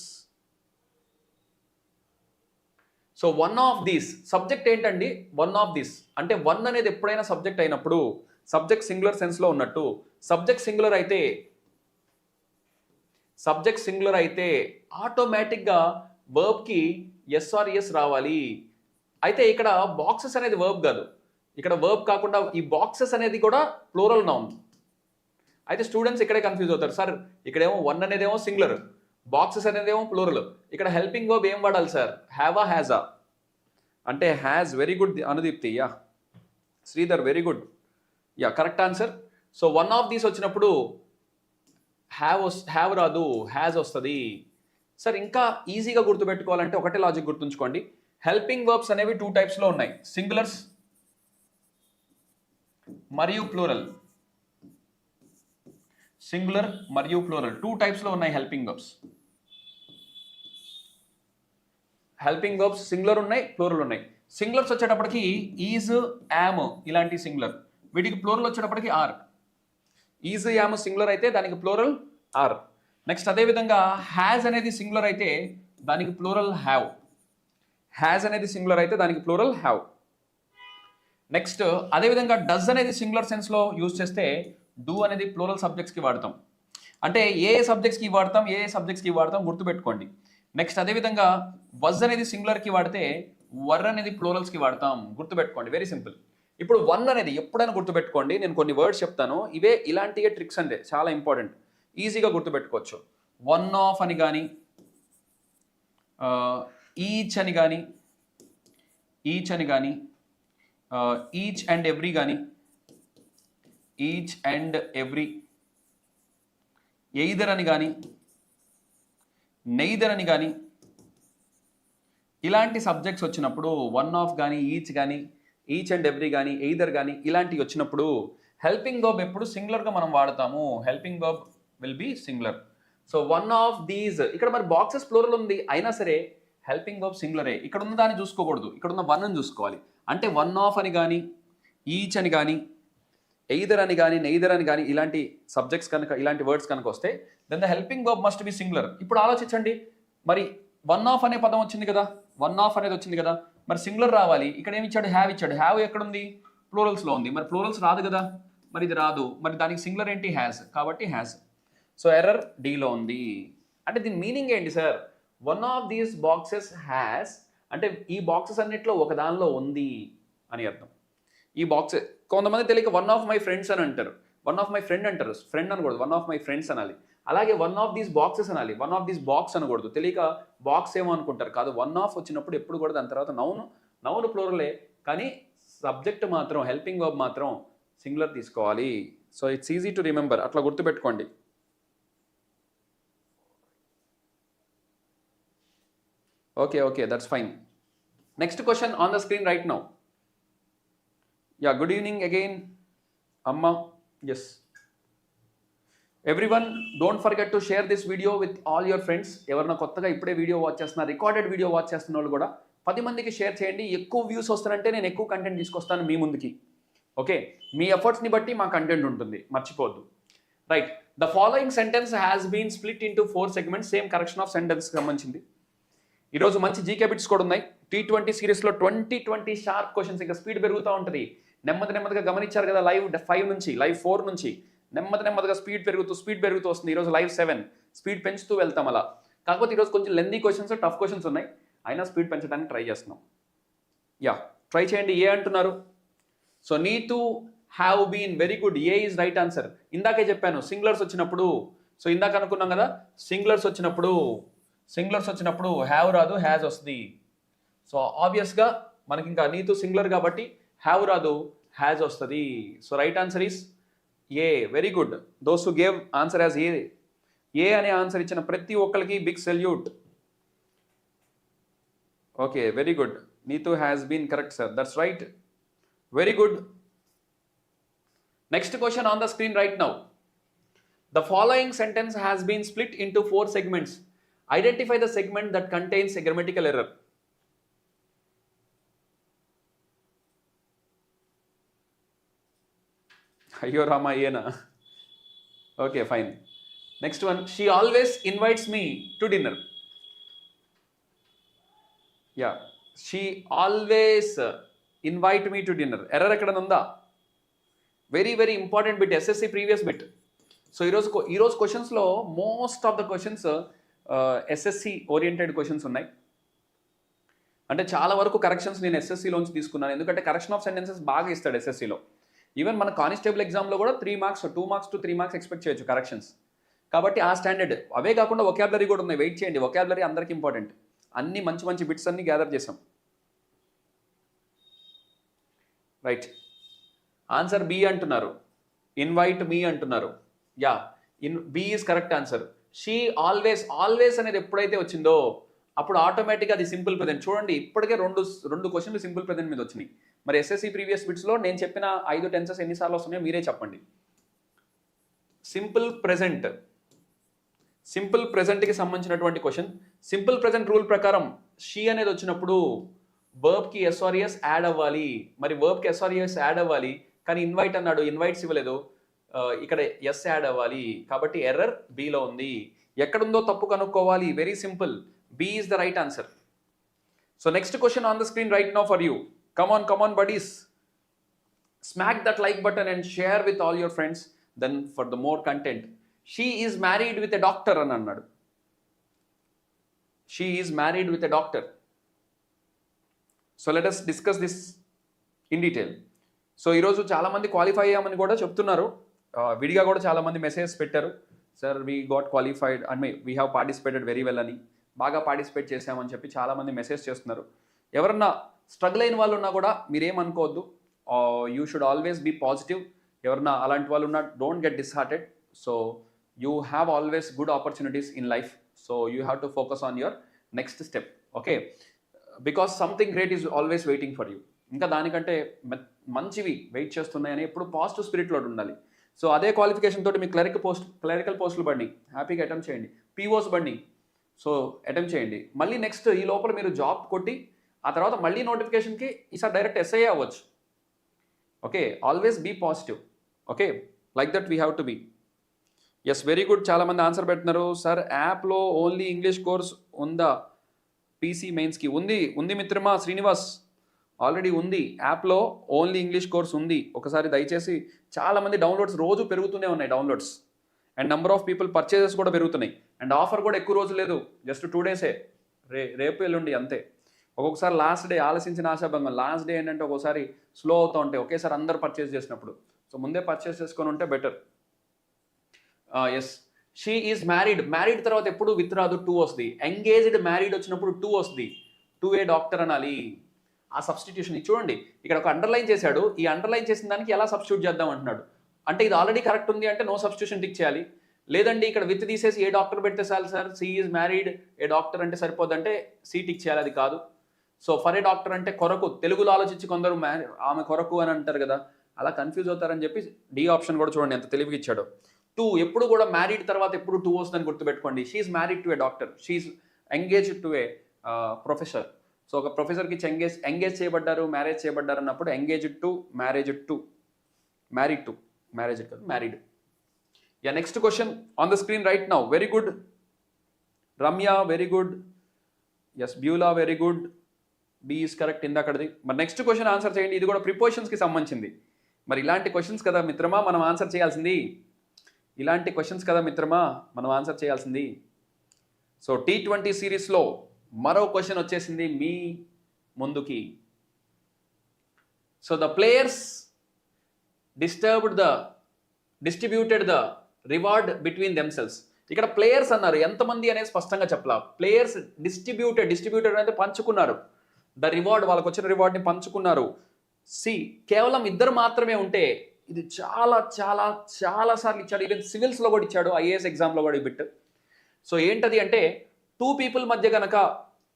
So one of these subject ఏంటండి? వన్ ఆఫ్ దీస్ అంటే వన్ అనేది ఎప్పుడైనా సబ్జెక్ట్ అయినప్పుడు సబ్జెక్ట్ సింగులర్ సెన్స్లో ఉన్నట్టు. సబ్జెక్ట్ సింగులర్ అయితే ఆటోమేటిక్గా వర్బ్కి ఎస్ఆర్ఎస్ రావాలి. అయితే ఇక్కడ బాక్సెస్ అనేది వర్బ్ కాదు, ఇక్కడ వర్బ్ కాకుండా ఈ బాక్సెస్ అనేది కూడా ప్లూరల్ నౌన్. అయితే స్టూడెంట్స్ ఇక్కడే కన్ఫ్యూజ్ అవుతారు, సార్ ఇక్కడేమో వన్ అనేదేమో సింగులర్, బాక్సెస్ అనేదేమో ప్లూరల్, ఇక్కడ హెల్పింగ్ వర్బ్ ఏం వాడాలి సార్? హ్యావా, హ్యాజా అంటే has. Very good Anudeepthi, yeah. Sridhar, very good, yeah, correct answer. So one of these వచ్చినప్పుడు హ్యావ్ రాదు, హ్యాజ్ వస్తుంది. సార్ ఇంకా ఈజీగా గుర్తుపెట్టుకోవాలంటే ఒకటే లాజిక్ గుర్తుంచుకోండి. హెల్పింగ్ వర్బ్స్ అనేవి 2 typesలో ఉన్నాయి, సింగులర్స్ మరియు ప్లూరల్. సింగులర్ మరియు ప్లూరల్ 2 typesలో ఉన్నాయి helping verbs. Helping verbs singular ఉన్నాయి, ప్లూరల్ ఉన్నాయి. సింగులర్స్ వచ్చేటప్పటికి ఈజ్, యామ్ ఇలాంటి సింగులర్. వీటికి ప్లూరల్ వచ్చేటప్పటికి ఆర్. ఈజ్ యామ్ సింగులర్ అయితే దానికి ప్లూరల్ ఆర్. నెక్స్ట్ అదేవిధంగా హ్యాజ్ అనేది సింగులర్ అయితే దానికి ప్లూరల్ హ్యావ్. హ్యాజ్ అనేది సింగులర్ అయితే దానికి ప్లూరల్ హ్యావ్. నెక్స్ట్ అదేవిధంగా డస్ అనేది సింగులర్ సెన్స్లో యూజ్ చేస్తే డూ అనేది ప్లూరల్ సబ్జెక్ట్స్కి వాడతాం. అంటే ఏ సబ్జెక్ట్స్కి వాడతాం, ఏ సబ్జెక్ట్స్కి వాడతాం గుర్తుపెట్టుకోండి. నెక్స్ట్ అదేవిధంగా వజ్ అనేది సింగులర్కి వాడితే వర్ అనేది ప్లూరల్స్కి వాడతాం, గుర్తుపెట్టుకోండి. Very simple. ఇప్పుడు వన్ అనేది ఎప్పుడైనా గుర్తుపెట్టుకోండి, నేను కొన్ని వర్డ్స్ చెప్తాను, ఇవే ఇలాంటివే ట్రిక్స్ అంటే చాలా ఇంపార్టెంట్, ఈజీగా గుర్తుపెట్టుకోవచ్చు. వన్ ఆఫ్ అని కానీ, ఈచ్ అని కానీ, ఈచ్ అని కానీ, ఈచ్ అండ్ ఎవ్రీ కానీ, ఈచ్ అండ్ ఎవ్రీ, ఎయిదర్ అని కానీ, నెయిదర్ అని కానీ, ఇలాంటి సబ్జెక్ట్స్ వచ్చినప్పుడు వన్ ఆఫ్ కానీ, ఈచ్ కానీ, ఈచ్ అండ్ ఎవ్రీ కానీ, ఎయిదర్ కానీ ఇలాంటివి వచ్చినప్పుడు హెల్పింగ్ వర్బ్ ఎప్పుడు సింగులర్గా మనం వాడతాము. Helping verb will be singular. So one of these, ఇక్కడ మరి బాక్సెస్ ప్లూరల్ ఉంది అయినా సరే హెల్పింగ్ వర్బ్ సింగులరే. ఇక్కడ ఉన్న దాన్ని చూసుకోకూడదు, ఇక్కడ ఉన్న వన్ అని చూసుకోవాలి. అంటే వన్ ఆఫ్ అని కానీ, ఈచ్ అని కానీ, ఎయిదర్ అని కానీ, నెయిదర్ అని కానీ ఇలాంటి సబ్జెక్ట్స్ కనుక, ఇలాంటి వర్డ్స్ కనుక వస్తే then the helping verb must be singular. ఇప్పుడు ఆలోచించండి, మరి వన్ ఆఫ్ అనే పదం వచ్చింది కదా, వన్ ఆఫ్ అనేది వచ్చింది కదా, మరి సింగులర్ రావాలి. ఇక్కడ ఏమి ఇచ్చాడు, హ్యావ్ ఇచ్చాడు. హ్యావ్ ఎక్కడుంది, ప్లూరల్స్లో ఉంది. మరి ప్లూరల్స్ రాదు కదా, మరి ఇది రాదు. మరి దానికి సింగులర్ ఏంటి, హ్యాస్, కాబట్టి హ్యాస్. సో ఎర్రర్ డీలో ఉంది. అంటే దీని మీనింగ్ ఏంటి sir, one of these boxes has అంటే ఈ బాక్సెస్ అన్నిట్లో ఒక దానిలో ఉంది అని అర్థం. ఈ బాక్సెస్ కొంతమంది తెలియక వన్ ఆఫ్ మై ఫ్రెండ్స్ అని అంటారు, వన్ ఆఫ్ మై ఫ్రెండ్ అంటారు. ఫ్రెండ్ అనకూడదు, వన్ ఆఫ్ మై ఫ్రెండ్స్ అనాలి. అలాగే వన్ ఆఫ్ దీస్ బాక్సెస్ అనాలి, వన్ ఆఫ్ దీస్ బాక్స్ అనకూడదు. తెలియక బాక్స్ ఏమో అనుకుంటారు, కాదు. వన్ ఆఫ్ వచ్చినప్పుడు ఎప్పుడు కూడా దాని తర్వాత నౌన్ ప్లూరలే, కానీ సబ్జెక్ట్ మాత్రం, హెల్పింగ్ వర్బ్ మాత్రం సింగులర్ తీసుకోవాలి. So it's easy to remember, అట్లా గుర్తుపెట్టుకోండి. Okay, that's fine. Next question on the screen right now. Yeah, good evening again అమ్మ. Yes everyone, don't forget to share this video with all your friends. ఎవరైనా కొత్తగా ఇప్పుడే వీడియో వాచ్ చేస్తున్నారు, రికార్డెడ్ వీడియో వాచ్ చేస్తున్న వాళ్ళు కూడా 10 మందికి షేర్ చేయండి. ఎక్కువ వ్యూస్ వస్తారంటే నేను ఎక్కువ కంటెంట్ తీసుకొస్తాను మీ ముందుకి. ఓకే, మీ ఎఫర్ట్స్ని బట్టి మా కంటెంట్ ఉంటుంది, మర్చిపోవద్దు. Right, the following sentence has been split into 4 segments. Same correction of sentence సంబంధించింది. ఈరోజు మంచి జీకే బిట్స్ కూడా ఉన్నాయి. T20 సిరీస్లో 20 షార్ప్ క్వశ్చన్స్, ఇంకా స్పీడ్ పెరుగుతూ ఉంటుంది. నెమ్మదిగా గమనించారు కదా, లైవ్ 5 నుంచి, లైవ్ 4 నుంచి నెమ్మదిగా స్పీడ్ పెరుగుతూ వస్తుంది. ఈరోజు లైవ్ 7, స్పీడ్ పెంచుతూ వెళ్తాం అలా. కాకపోతే ఈరోజు కొంచెం లెందీ క్వశ్చన్స్, టఫ్ క్వశ్చన్స్ ఉన్నాయి, అయినా స్పీడ్ పెంచడానికి ట్రై చేస్తున్నాం. యా, ట్రై చేయండి. ఏ అంటున్నారు? So Neetu have been, very good. A is right answer. ఇందాకే చెప్పాను సింగులర్స్ వచ్చినప్పుడు, సో ఇందాక అనుకున్నాం కదా, సింగులర్స్ వచ్చినప్పుడు హ్యావ్ రాదు, హ్యాజ్ వస్తుంది. సో ఆబ్వియస్గా మనకి ఇంకా నీతు సింగులర్ కాబట్టి హ్యావ్ రాదు, హ్యాజ్ వస్తుంది. So right answer is A. Very good. Those who gave answer as A అనే ఆన్సర్ ఇచ్చిన ప్రతి ఒక్కరికి big salute. Okay, very good. Neetu has been correct sir, that's right. Very good. Next question on the screen right now. The following sentence has been split into 4 segments. Identify the segment that contains a grammatical error. Ayyo Rama Yena. Okay, fine. Next one. She always invites me to dinner. Yeah. She always invite me to dinner. Error ekkada unda? Very important bit. SSC previous bit. So ఈరోజు క్వశ్చన్స్లో most of the questions SSC oriented questions ఉన్నాయి. అంటే చాలా వరకు కరెక్షన్స్ నేను ఎస్ఎస్సిలోంచి తీసుకున్నాను, ఎందుకంటే కరెక్షన్ ఆఫ్ సెంటెన్సెస్ బాగా ఇస్తాడు ఎస్ఎస్సిలో. ఈవెన్ మన కానిస్టేబుల్ ఎగ్జామ్లో కూడా 2 మార్క్స్ to 3 మార్క్స్ ఎక్స్పెక్ట్ చేయొచ్చు కరెక్షన్స్. కాబట్టి ఆ స్టాండర్డ్. అవే కాకుండా వొకాబులరీ కూడా ఉన్నాయి, వెయిట్ చేయండి. వొకాబులరీ అందరికి ఇంపార్టెంట్. అన్ని మంచి బిట్స్ అన్ని గ్యాదర్ చేసాం. రైట్, ఆన్సర్ బి అంటున్నారు. ఇన్వైట్ మీ అంటున్నారు. Yeah, B is correct answer. She always అనేది ఎప్పుడైతే వచ్చిందో అప్పుడు ఆటోమేటిక్గా అది సింపుల్ ప్రెజెంట్. చూడండి, ఇప్పటికే రెండు క్వశ్చన్లు సింపుల్ ప్రెజెంట్ మీద వచ్చినాయి. మరి ఎస్ఎస్సి ప్రీవియస్ బిట్స్లో నేను చెప్పిన 5 టెన్సెస్ ఎన్నిసార్లు వస్తున్నాయో మీరే చెప్పండి. సింపుల్ ప్రెజెంట్కి సంబంధించినటువంటి క్వశ్చన్. సింపుల్ ప్రెజెంట్ రూల్ ప్రకారం షీ అనేది వచ్చినప్పుడు వర్బ్కి ఎస్ఆర్ఎస్ యాడ్ అవ్వాలి. మరి వర్బ్కి ఎస్ఆర్ఎస్ యాడ్ అవ్వాలి, కానీ ఇన్వైట్ అన్నాడు, ఇన్వైట్స్ ఇవ్వలేదు. ఇక్కడ ఎస్ యాడ్ అవ్వాలి. కాబట్టి ఎర్రర్ బిలో ఉంది. ఎక్కడుందో తప్పు కనుక్కోవాలి. Very simple. B is the right answer. So next question on the screen right now for you. Come on buddies. Smack that like button and share with all your friends. Then for the more content. She is married with a doctor అని అన్నాడు. She is married with a doctor. So let us discuss this in detail. So ఈరోజు చాలామంది క్వాలిఫై అయ్యామని కూడా చెప్తున్నారు. విడిగా కూడా చాలామంది మెసేజ్ పెట్టారు. Sir we got qualified and we have participated very well అని, బాగా పార్టిసిపేట్ చేసామని చెప్పి చాలామంది మెసేజ్ చేస్తున్నారు. ఎవరన్నా స్ట్రగుల్ అయిన వాళ్ళు ఉన్నా కూడా మీరేమనుకోవద్దు. You should always be positive. ఎవరన్నా అలాంటి వాళ్ళు ఉన్నా don't get disheartened. So you have always good opportunities in life. So you have to focus on your next step. Okay, because something great is always waiting for you. ఇంకా దానికంటే మంచివి వెయిట్ చేస్తున్నాయని ఎప్పుడు పాజిటివ్ స్పిరిట్లో ఉండాలి. సో అదే క్వాలిఫికేషన్ తోటి మీకు క్లరికల్ పోస్టులు బండి హ్యాపీగా అటెంప్ట్ చేయండి. పీఓస్ బండి సో అటెంప్ట్ చేయండి. మళ్ళీ నెక్స్ట్ ఈ లోపల మీరు జాబ్ కొట్టి ఆ తర్వాత మళ్ళీ నోటిఫికేషన్కి ఈసారి డైరెక్ట్ ఎస్ఐ అవ్వచ్చు. Okay, always be positive. Okay, like that we have to be. Yes, very good. చాలామంది ఆన్సర్ పెడుతున్నారు. సార్ యాప్లో ఓన్లీ ఇంగ్లీష్ కోర్స్ ఉందా? పీసీ మెయిన్స్కి ఉంది మిత్రమా శ్రీనివాస్, ఆల్రెడీ ఉంది. యాప్లో ఓన్లీ ఇంగ్లీష్ కోర్స్ ఉంది. ఒకసారి దయచేసి, చాలామంది డౌన్లోడ్స్ రోజు పెరుగుతూనే ఉన్నాయి downloads, and number of people purchases కూడా పెరుగుతున్నాయి. అండ్ ఆఫర్ కూడా ఎక్కువ రోజు లేదు, జస్ట్ 2 డేసే. రేపు ఎల్లుండి అంతే. ఒక్కొక్కసారి లాస్ట్ డే ఆలోచించిన ఆశాభంగం. లాస్ట్ డే ఏంటంటే ఒక్కోసారి స్లో అవుతూ ఉంటాయి ఒకేసారి అందరు పర్చేస్ చేసినప్పుడు. సో ముందే పర్చేస్ చేసుకొని ఉంటే better. Yes, she is married తర్వాత ఎప్పుడు విత్ రాదు 2 వస్తుంది. ఎంగేజ్డ్ మ్యారీడ్ వచ్చినప్పుడు 2 వస్తుంది. 2 డాక్టర్ అనాలి. ఆ సబ్స్టిట్యూషన్ చూడండి, ఇక్కడ ఒక అండర్లైన్ చేశాడు. ఈ అండర్లైన్ చేసిన దానికి ఎలా సబ్స్టిట్యూట్ చేద్దాం అంటున్నాడు. అంటే ఇది ఆల్రెడీ కరెక్ట్ ఉంది అంటే నో సబ్స్టిట్యూషన్ టిక్ చేయాలి. లేదండి ఇక్కడ విత్ తీసేసి ఏ డాక్టర్ పెడితే చాలు sir, she is married a doctor అంటే సరిపోద్దంటే సి టిక్ చేయాలి. అది కాదు. సో ఫర్ ఏ డాక్టర్ అంటే కొరకు, తెలుగులో ఆలోచించి కొందరు ఆమె కొరకు అని అంటారు కదా, అలా కన్ఫ్యూజ్ అవుతారని చెప్పి డి ఆప్షన్ కూడా చూడండి ఎంత తెలివిగా ఇచ్చాడు. 2 ఎప్పుడు కూడా మ్యారీడ్ తర్వాత ఎప్పుడు 2 వస్తుందని గుర్తుపెట్టుకోండి. She is married to a doctor, she is engaged to a professor. So ఒక ప్రొఫెసర్కి ఎంగేజ్ చేయబడ్డారు, మ్యారేజ్ చేయబడ్డారు అన్నప్పుడు engaged to, marriage to, married to, marriage కాదు married. Yeah, next question on the screen right now. Very good Ramya, very good. Yes, Beulah, very good. B is correct ఇందాకది. మరి నెక్స్ట్ క్వశ్చన్ ఆన్సర్ చేయండి. ఇది కూడా ప్రిపోజిషన్స్కి సంబంధించింది. మరి ఇలాంటి క్వశ్చన్స్ కదా మిత్రమా మనం ఆన్సర్ చేయాల్సింది. ఇలాంటి క్వశ్చన్స్ కదా మిత్రమా మనం ఆన్సర్ చేయాల్సింది. సో T20 సిరీస్లో మరో క్వశ్చన్ వచ్చేసింది మీ ముందుకి. So the players distributed the reward between themselves. ఇక్కడ ప్లేయర్స్ అన్నారు, ఎంతమంది అనేది స్పష్టంగా చెప్పలా. ప్లేయర్స్ డిస్ట్రిబ్యూటెడ్ అంటే పంచుకున్నారు. ద రివార్డ్, వాళ్ళకు వచ్చిన రివార్డ్ని పంచుకున్నారు. కేవలం 2 మాత్రమే ఉంటే ఇది చాలా చాలా చాలా సార్లు ఇచ్చాడు. ఈవెన్ సివిల్స్లో కూడా ఇచ్చాడు, ఐఏఎస్ ఎగ్జామ్లో కూడా ఈ బిట్. సో ఏంటది అంటే 2 పీపుల్ మధ్య గనక,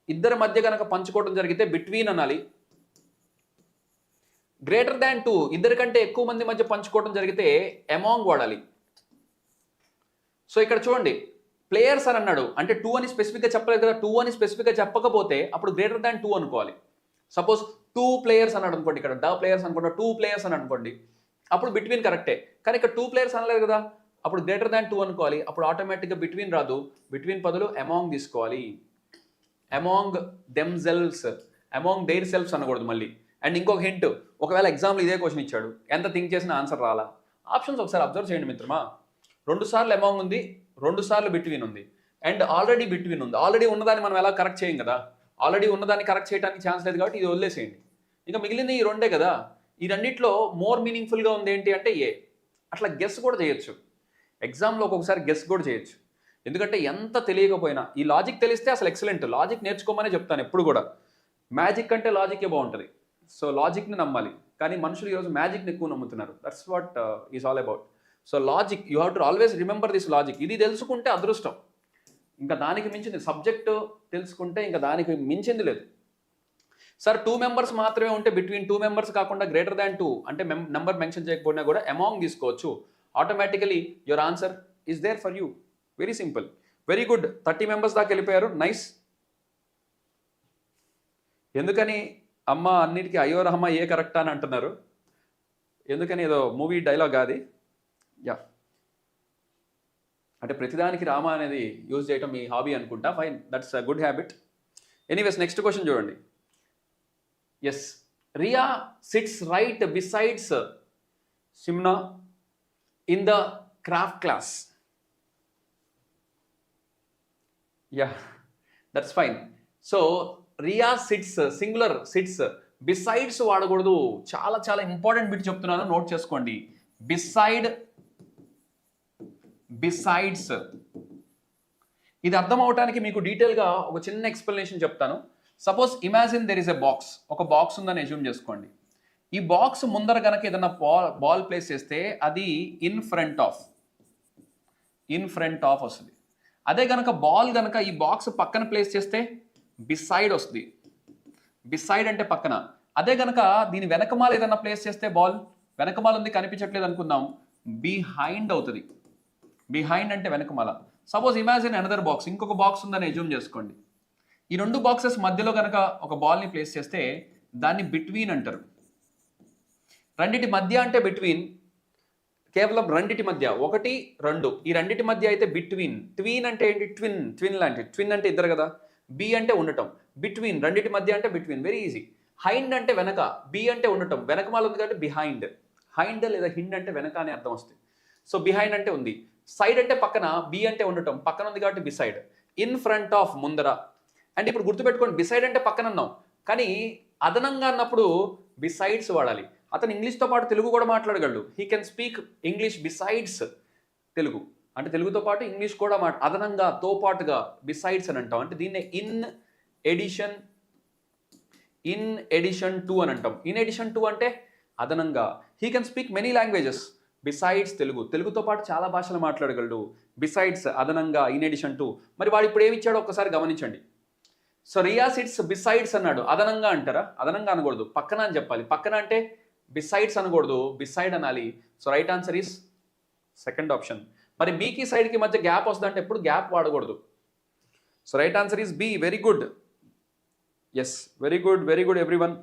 2 మధ్య గనక పంచుకోవడం జరిగితే బిట్వీన్ అనాలి. గ్రేటర్ దాన్ 2, 2 కంటే ఎక్కువ మంది మధ్య పంచుకోవడం జరిగితే అమాంగ్ వాడాలి. సో ఇక్కడ చూడండి, ప్లేయర్స్ అని అన్నాడు అంటే 2 అని స్పెసిఫిక్గా చెప్పలేదు కదా. 2 అని స్పెసిఫిక్గా చెప్పకపోతే అప్పుడు గ్రేటర్ దాన్ 2 అనుకోవాలి. సపోజ్ 2 ప్లేయర్స్ అన్నాడు అనుకోండి, ఇక్కడ ప్లేయర్స్ అనుకోండి, 2 ప్లేయర్స్ అని అనుకోండి, అప్పుడు బిట్వీన్ కరెక్టే. కానీ ఇక్కడ 2 ప్లేయర్స్ అనలేదు కదా, అప్పుడు గ్రేటర్ దాన్ 2 అనుకోవాలి. అప్పుడు ఆటోమేటిక్గా బిట్వీన్ రాదు, బిట్వీన్ బదులు అమాంగ్ తీసుకోవాలి. Among themselves, among their selfs అనకూడదు మళ్ళీ. అండ్ ఇంకొక హింట్, ఒకవేళ ఎగ్జామ్లో ఇదే క్వశ్చన్ ఇచ్చాడు, ఎంత థింక్ చేసిన ఆన్సర్ రాలా, ఆప్షన్స్ ఒకసారి అబ్జర్వ్ చేయండి మిత్రమా. 2 సార్లు అమాంగ్ ఉంది, 2 సార్లు బిట్వీన్ ఉంది, అండ్ ఆల్రెడీ బిట్వీన్ ఉంది. ఆల్రెడీ ఉన్నదాన్ని మనం ఎలా కరెక్ట్ చేయం కదా, ఆల్రెడీ ఉన్నదాన్ని కరెక్ట్ చేయడానికి ఛాన్స్ లేదు కాబట్టి ఇది వదిలేసేయండి. ఇంకా మిగిలింది ఈ 2 కదా. ఈ రెండిట్లో మోర్ మీనింగ్ఫుల్గా ఉంది ఏంటి అంటే ఏ. అట్లా గెస్ కూడా చేయొచ్చు, ఎగ్జామ్లో ఒక్కొక్కసారి గెస్ కూడా చేయొచ్చు. ఎందుకంటే ఎంత తెలియకపోయినా ఈ లాజిక్ తెలిస్తే అసలు ఎక్సలెంట్. లాజిక్ నేర్చుకోమనే చెప్తాను ఎప్పుడు కూడా. మ్యాజిక్ అంటే లాజికే బాగుంటుంది. సో లాజిక్ని నమ్మాలి, కానీ మనుషులు ఈరోజు మ్యాజిక్ని ఎక్కువ నమ్ముతున్నారు. That's what is all about. So logic, you have to always remember this logic. ఇది తెలుసుకుంటే అదృష్టం. ఇంకా దానికి మించింది సబ్జెక్టు తెలుసుకుంటే ఇంకా దానికి మించింది లేదు. సార్ 2 మెంబర్స్ మాత్రమే ఉంటే బిట్వీన్ 2 మెంబర్స్ కాకుండా గ్రేటర్ దాన్ 2 అంటే నెంబర్ మెన్షన్ చేయకపోయినా కూడా అమాంగ్ తీసుకోవచ్చు. Automatically your answer is there for you. Very simple. Very good. 30 members దాకా వెళ్ళిపోయారు. నైస్. ఎందుకని అమ్మ అన్నిటికీ అయ్యో రహమ్మ ఏ కరెక్టా అని అంటున్నారు? ఎందుకని ఏదో మూవీ డైలాగ్ అది. యా, అంటే ప్రతిదానికి రామ అనేది యూజ్ చేయటం మీ హాబీ అనుకుంటా. Fine, that's a good habit. Anyways, next question చూడండి. Yes, Riya sits right besides Simna in the craft class. Yeah, that's fine. So Riya sits, singular sits, besides వాడకూడదు. చాలా చాలా ఇంపార్టెంట్ బిట్ చెప్తున్నాను, నోట్ చేసుకోండి. బిసైడ్స్ ఇది అర్థం అవడానికి మీకు డీటెయిల్గా ఒక చిన్న ఎక్స్ప్లెనేషన్ చెప్తాను. Suppose imagine there is a box. ఒక బాక్స్ ఉందని అజ్యూమ్ చేసుకోండి. ఈ బాక్స్ ముందర కనుక ఏదైనా బాల్ ప్లేస్ చేస్తే అది ఇన్ ఫ్రంట్ ఆఫ్ వస్తుంది. అదే కనుక బాల్ కనుక ఈ బాక్స్ పక్కన ప్లేస్ చేస్తే బిసైడ్ వస్తుంది. బిసైడ్ అంటే పక్కన. అదే కనుక దీని వెనకమాల ఏదైనా ప్లేస్ చేస్తే బాల్ వెనకమాల ఉంది కనిపించట్లేదు అనుకుందాం, బిహైండ్ అవుతుంది. బిహైండ్ అంటే వెనకమాల. సపోజ్ ఇమాజిన్ అనదర్ బాక్స్, ఇంకొక బాక్స్ ఉందని అజ్యూమ్ చేసుకోండి. ఈ రెండు బాక్సెస్ మధ్యలో కనుక ఒక బాల్ని ప్లేస్ చేస్తే దాన్ని బిట్వీన్ అంటారు. రెండిటి మధ్య అంటే బిట్వీన్, కేవలం రెండిటి మధ్య, ఒకటి రెండు, ఈ రెండిటి మధ్య అయితే బిట్వీన్. ట్వీన్ అంటే ఏంటి? ట్విన్ లాంటి. ట్విన్ అంటే ఇద్దరు కదా. బి అంటే ఉండటం, బిట్వీన్ రెండిటి మధ్య అంటే బిట్వీన్, వెరీ ఈజీ. హైండ్ అంటే వెనక, బి అంటే ఉండటం, వెనకమాల ఉంది కాబట్టి బిహైండ్. హైండ్ లేదా హిండ్ అంటే వెనక అని అర్థం వస్తుంది. సో బిహైండ్ అంటే ఉంది. సైడ్ అంటే పక్కన, బి అంటే ఉండటం, పక్కన ఉంది కాబట్టి బిసైడ్. ఇన్ ఫ్రంట్ ఆఫ్ ముందర. అంటే ఇప్పుడు గుర్తుపెట్టుకోండి, బిసైడ్ అంటే పక్కన అన్నాం, కానీ అదనంగా అన్నప్పుడు బిసైడ్స్ వాడాలి. అతను ఇంగ్లీష్తో పాటు తెలుగు కూడా మాట్లాడగలడు. He can speak English besides Telugu. అంటే తెలుగుతో పాటు ఇంగ్లీష్ కూడా అదనంగా, తో పాటుగా బిసైడ్స్ అని అంటాం. అంటే దీన్నే ఇన్ ఎడిషన్ టు అని అంటాం. ఇన్ ఎడిషన్ టు అంటే అదనంగా. He can speak many languages besides Telugu. తెలుగుతో పాటు చాలా భాషలు మాట్లాడగలడు. బిసైడ్స్ అదనంగా, ఇన్ ఎడిషన్ టు. మరి వాడు ఇప్పుడు ఏమి ఇచ్చాడో ఒక్కసారి గమనించండి. సో రియా సిట్స్ బిసైడ్స్ అన్నాడు. అదనంగా అంటారా? అదనంగా అనకూడదు, పక్కన అని చెప్పాలి. పక్కన అంటే బిసైడ్స్ అనకూడదు, బిసైడ్ అనాలి. So right answer is second option. మరి బీకి సైడ్కి మధ్య గ్యాప్ వస్తుందంటే ఎప్పుడు గ్యాప్ వాడకూడదు. So right answer is B. Very good. Yes, very good everyone.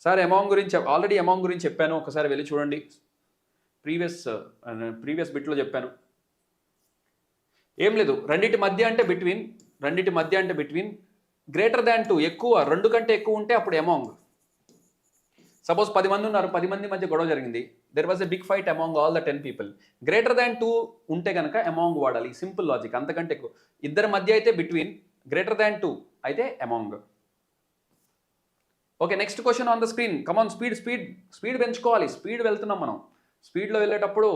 Sir amount గురించి ఆల్రెడీ అమౌంట్ గురించి చెప్పాను, ఒకసారి వెళ్ళి చూడండి. ప్రీవియస్ బిట్లో చెప్పాను. ఏం లేదు, రెండిటి మధ్య అంటే బిట్వీన్. గ్రేటర్ దాన్ 2, ఎక్కువ, 2 కంటే ఎక్కువ ఉంటే అప్పుడు అమౌంగ్. సపోజ్ 10 మంది ఉన్నారు, 10 మంది మధ్య గొడవ జరిగింది. There was a big fight among all the 10 people. Greater than 2 ఉంటే కనుక అమాంగ్ వాడాలి. సింపుల్ లాజిక్, అంతకంటే ఎక్కువ. ఇద్దరి మధ్య అయితే బిట్వీన్, గ్రేటర్ దాన్ 2 అయితే among. Okay, next question on the screen. Come on, speed పెంచుకోవాలి. స్పీడ్ వెళ్తున్నాం మనం. స్పీడ్లో వెళ్ళేటప్పుడు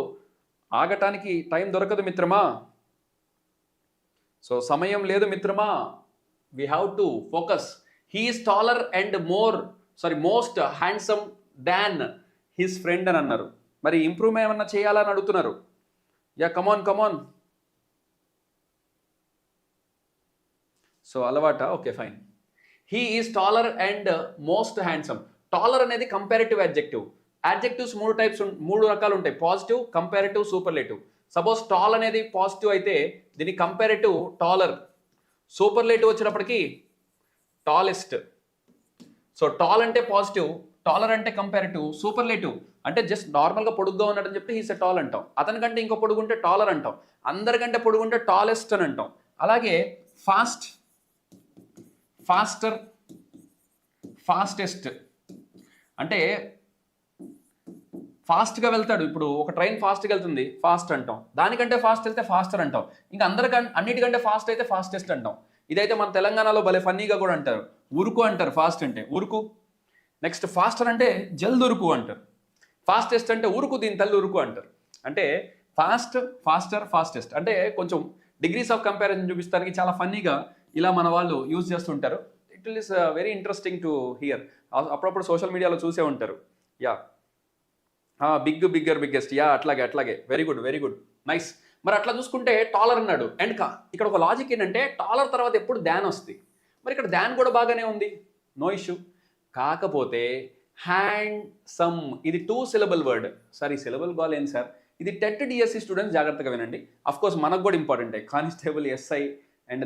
ఆగటానికి టైం దొరకదు మిత్రమా. సో సమయం లేదు మిత్రమా. We have to focus. He is taller and most handsome than his friend అని అన్నారు. మరి ఇంప్రూవ్ ఏమన్నా చేయాలని అడుగుతున్నారు. Yeah, come on. సో అలవాట, okay fine. He is taller and most handsome. Taller అనేది కంపారిటివ్ అడ్జెక్టివ్. అడ్జెక్టివ్స్ 3 రకాలు ఉంటాయి: positive, comparative, superlative. Suppose tall అనేది పాజిటివ్ అయితే దీని కంపారిటివ్ టాలర్. సూపర్లేటివ్ వచ్చినప్పటికీ టాలెస్ట్. సో టాల్ అంటే పాజిటివ్, టాలర్ అంటే కంపారిటివ్, సూపర్లేటివ్ అంటే జస్ట్ నార్మల్గా పొడుగ్గా ఉన్నాడని చెప్తే హీస్ ఎ టాల్ అంటాం. అతనికంటే ఇంకో పొడుగుంటే టాలర్ అంటాం. అందరికంటే పొడుగుంటే టాలెస్ట్ అని అంటాం. అలాగే ఫాస్టెస్ట్ అంటే ఫాస్ట్గా వెళ్తాడు. ఇప్పుడు ఒక ట్రైన్ ఫాస్ట్గా వెళ్తుంది, ఫాస్ట్ అంటాం. దానికంటే ఫాస్ట్ వెళ్తే ఫాస్టర్ అంటాం. ఇంకా అన్నిటికంటే ఫాస్ట్ అయితే ఫాస్టెస్ట్ అంటాం. ఇదైతే మన తెలంగాణలో భలే ఫన్నీగా కూడా అంటారు. ఉరుకు అంటారు ఫాస్ట్ అంటే, ఉరుకు. నెక్స్ట్ ఫాస్టర్ అంటే జల్ది ఉరుకు అంటారు. ఫాస్టెస్ట్ అంటే ఉరుకు, దీని తల్లి ఉరుకు అంటారు. అంటే ఫాస్టెస్ట్ అంటే కొంచెం డిగ్రీస్ ఆఫ్ కంపారిజన్ చూపిస్తానికి చాలా ఫన్నీగా ఇలా మన వాళ్ళు యూజ్ చేస్తుంటారు. It is very interesting to hear. అప్పుడప్పుడు సోషల్ మీడియాలో చూసే ఉంటారు. Yeah, biggest. యా, అట్లాగే. Very good, nice. మరి అట్లా చూసుకుంటే టాలర్ అన్నాడు. అండ్ ఇక్కడ ఒక లాజిక్ ఏంటంటే టాలర్ తర్వాత ఎప్పుడు దాన్ వస్తుంది. మరి ఇక్కడ దాన్ కూడా బాగానే ఉంది, నో ఇష్యూ. కాకపోతే హ్యాండ్సమ్ ఇది 2 syllable వర్డ్. సార్ ఈ సిలబుల్ కాల్ ఏంటి సార్? ఇది టెట్ డిఎస్సి స్టూడెంట్స్ జాగ్రత్తగా వినండి. అఫ్కోర్స్ మనకు కూడా ఇంపార్టెంటే, కానిస్టేబుల్, ఎస్ఐ అండ్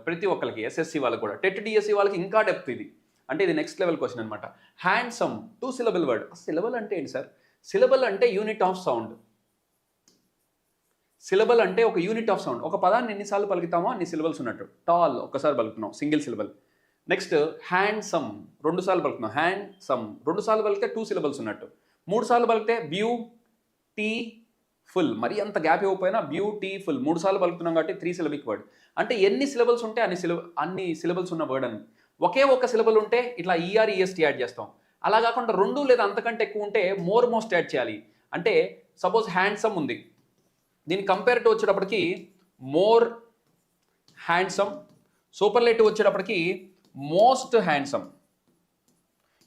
ప్రతి ఒక్కరికి, ఎస్ఎస్సి వాళ్ళకి కూడా. టెట్ డిఎస్సి వాళ్ళకి ఇంకా డెప్త్ ఇది. అంటే ఇది నెక్స్ట్ లెవెల్ క్వశ్చన్ అనమాట. Handsome 2 syllable word. సిలబల్ అంటే ఏంటి సార్? సిలబల్ అంటే యూనిట్ ఆఫ్ సౌండ్. సిలబల్ అంటే ఒక యూనిట్ ఆఫ్ సౌండ్. ఒక పదాన్ని ఎన్నిసార్లు పలుకుతామో అన్ని సిలబల్స్ ఉన్నట్టు. టాల్ ఒక్కసారి పలుకుతున్నాం, సింగిల్ సిలబల్. నెక్స్ట్ హ్యాండ్సమ్ 2 సార్లు పలుకుతున్నాం, హ్యాండ్సమ్ 2 సార్లు పలికితే 2 సిలబల్స్ ఉన్నట్టు. 3 సార్లు పలికితే బ్యూటీఫుల్, మరి అంత గ్యాప్ ఇవ్వకపోయినా బ్యూటీఫుల్ 3 సార్లు పలుకుతున్నాం కాబట్టి 3 సిలబిక్ వర్డ్. అంటే ఎన్ని సిలబల్స్ ఉంటే అన్ని సిలబల్స్ ఉన్న వర్డ్ అని. ఒకే ఒక సిలబల్ ఉంటే ఇట్లా ఈఆర్ ఈఎస్టీ యాడ్ చేస్తాం. అలా కాకుండా 2 లేదా అంతకంటే ఎక్కువ ఉంటే మోస్ట్ యాడ్ చేయాలి. అంటే సపోజ్ హ్యాండ్సమ్ ఉంది, దీని కంపేరిటివ్ వచ్చేటప్పటికి మోర్ హ్యాండ్సమ్, సూపర్లేటివ్ వచ్చేటప్పటికి మోస్ట్ హ్యాండ్సమ్.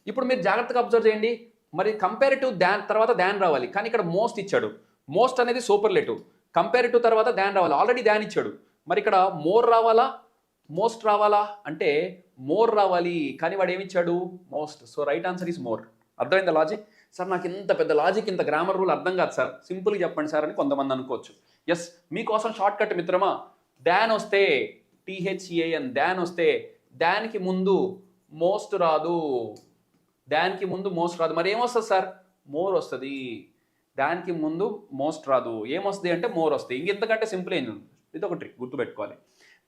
ఇప్పుడు మీరు జాగ్రత్తగా అబ్జర్వ్ చేయండి, మరి కంపేరిటివ్ దాన్ తర్వాత దాన్ రావాలి, కానీ ఇక్కడ మోస్ట్ ఇచ్చాడు. మోస్ట్ అనేది సూపర్లేటివ్, కంపేరిటివ్ తర్వాత దాన్ రావాలి, ఆల్రెడీ దాన్ ఇచ్చాడు. మరి ఇక్కడ మోర్ రావాలా మోస్ట్ రావాలా అంటే మోర్ రావాలి, కానీ వాడు ఏమి ఇచ్చాడు? Most. So right answer is more. అర్థమైందా లాజిక్? సార్ నాకు ఇంత పెద్ద లాజిక్, ఇంత గ్రామర్ రూల్ అర్థం కాదు సార్, సింపుల్గా చెప్పండి సార్ అని కొంతమంది అనుకోవచ్చు. ఎస్, మీకోసం షార్ట్ కట్ మిత్రమా. దాన్ వస్తే THAN, దాన్ వస్తే దానికి ముందు మోస్ట్ రాదు, దానికి ముందు మోస్ట్ రాదు. మరి ఏమొస్తుంది సార్? మోర్ వస్తుంది. దానికి ముందు మోస్ట్ రాదు, ఏమొస్తుంది అంటే మోర్ వస్తుంది. ఇంకెంతకంటే సింపుల్ ఏం, ఇది ఒక ట్రిక్ గుర్తుపెట్టుకోవాలి.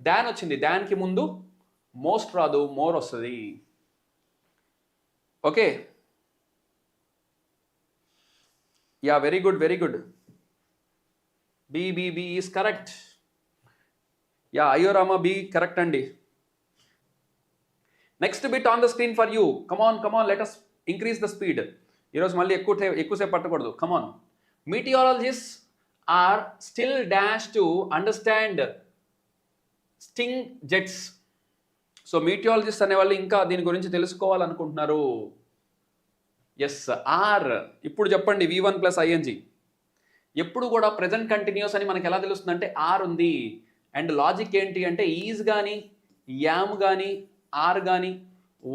దాన్ వచ్చింది, దానికి ముందు మోస్ట్ రాదు, మోర్ వస్తుంది. Okay, yeah, very good, very good. B is correct. Yeah, అయ్యోరామా బి కరెక్ట్ అండి. Next bit on the screen for you. Come on let us increase the speed. ఈరోజు మళ్ళీ ఎక్కువసేపు పట్టకూడదు. Come on. Meteorologists are still dash to understand sting jets. So meteorologist అనేవాళ్ళు ఇంకా దీని గురించి తెలుసుకోవాలనుకుంటున్నారు. Yes, R. ఇప్పుడు చెప్పండి, V1 + ing. ఎప్పుడు కూడా ప్రెజెంట్ కంటిన్యూస్ అని మనకి ఎలా తెలుస్తుంది అంటే ఆర్ ఉంది. అండ్ లాజిక్ ఏంటి అంటే ఈజ్ కానీ, యామ్ కానీ, ఆర్ కానీ,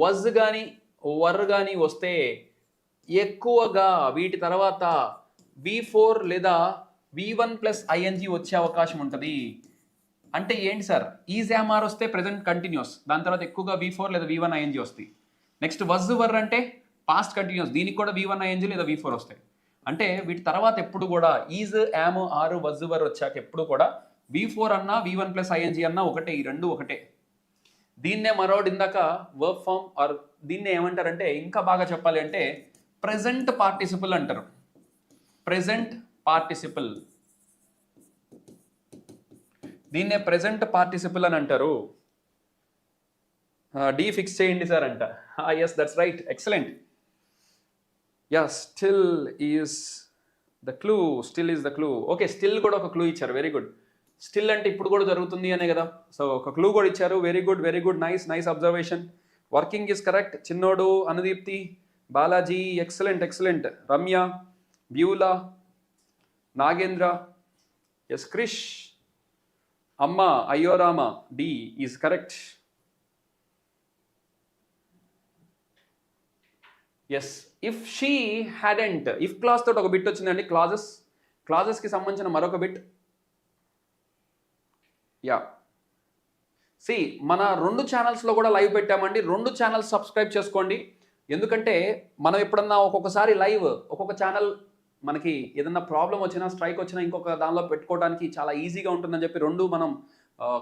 వజ్ కానీ, వర్ కానీ వస్తే ఎక్కువగా వీటి తర్వాత V4 లేదా V1 + ing వచ్చే అవకాశం ఉంటుంది. అంటే ఏంటి సార్? ఈజ్ యామ్ ఆర్ వస్తే ప్రెజెంట్ కంటిన్యూస్, దాని తర్వాత ఎక్కువగా V4 లేదా V1 ing వస్తాయి. నెక్స్ట్ వజ్ వర్ అంటే పాస్ట్ కంటిన్యూస్, దీనికి కూడా V1 ing లేదా V4 వస్తాయి. అంటే వీటి తర్వాత ఎప్పుడు కూడా ఈజ్, యామ్, ఆర్, వజ్, వర్ వచ్చాక ఎప్పుడు కూడా V4 అన్నా V1 + ing అన్నా ఒకటే, ఈ రెండు ఒకటే. దీన్నే మరోడు ఇందాక వర్బ్ ఫామ్ ఆర్ దీన్నే ఏమంటారంటే, ఇంకా బాగా చెప్పాలి అంటే ప్రెజెంట్ పార్టిసిపుల్ అంటారు. ప్రెజెంట్ పార్టిసిపుల్, దీన్నే ప్రెజెంట్ పార్టిసిపుల్ అని అంటారు. డి ఫిక్స్ చేయండి సార్ అంట. Yes, that's right, excellent. Yeah, still is the clue, still is the clue. Okay, still కూడా ఒక క్లూ ఇచ్చారు, వెరీ గుడ్. స్టిల్ అంటే ఇప్పుడు కూడా జరుగుతుంది అనే కదా, సో ఒక క్లూ కూడా ఇచ్చారు. Very good, very good, nice observation. Working is correct. చిన్నోడు, Anudeepthi, Balaji, excellent. Ramya, Beulah, Nagendra, yes, Krish, అమ్మ, అయ్యోరామ, D is correct. Yes, if she hadn't, if clause తోటి ఒక బిట్ వచ్చిందండి. క్లాజెస్కి సంబంధించిన మరొక బిట్. యా, సి మన 2 ఛానల్స్లో కూడా లైవ్ పెట్టామండి. 2 ఛానల్స్ సబ్స్క్రైబ్ చేసుకోండి. ఎందుకంటే మనం ఎప్పుడన్నా ఒక్కొక్కసారి లైవ్, ఒక్కొక్క ఛానల్ మనకి ఏదన్నా ప్రాబ్లం వచ్చినా, స్ట్రైక్ వచ్చినా ఇంకొక దానిలో పెట్టుకోవడానికి చాలా ఈజీగా ఉంటుందని చెప్పి 2 మనం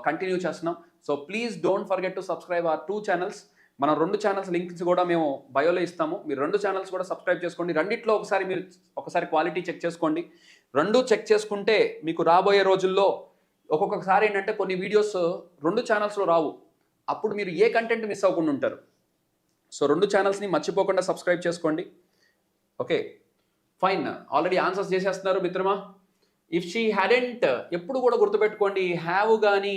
కంటిన్యూ చేస్తున్నాం. So please don't forget to subscribe our 2 channels. మన 2 ఛానల్స్ లింక్స్ కూడా మేము బయోలో ఇస్తాము. మీరు 2 ఛానల్స్ కూడా సబ్స్క్రైబ్ చేసుకోండి. రెండిట్లో ఒకసారి క్వాలిటీ చెక్ చేసుకోండి. 2 చెక్ చేసుకుంటే మీకు రాబోయే రోజుల్లో ఒక్కొక్కసారి ఏంటంటే కొన్ని వీడియోస్ 2 ఛానల్స్లో రావు, అప్పుడు మీరు ఏ కంటెంట్ మిస్ అవ్వకుండా ఉంటారు. సో 2 ఛానల్స్ని మర్చిపోకుండా సబ్స్క్రైబ్ చేసుకోండి. Okay, fine. ఆల్రెడీ ఆన్సర్స్ చేసేస్తున్నారు మిత్రమా. ఇఫ్ షీ హ్యాడెంట్ ఎప్పుడు కూడా గుర్తుపెట్టుకోండి, హ్యావ్ కానీ,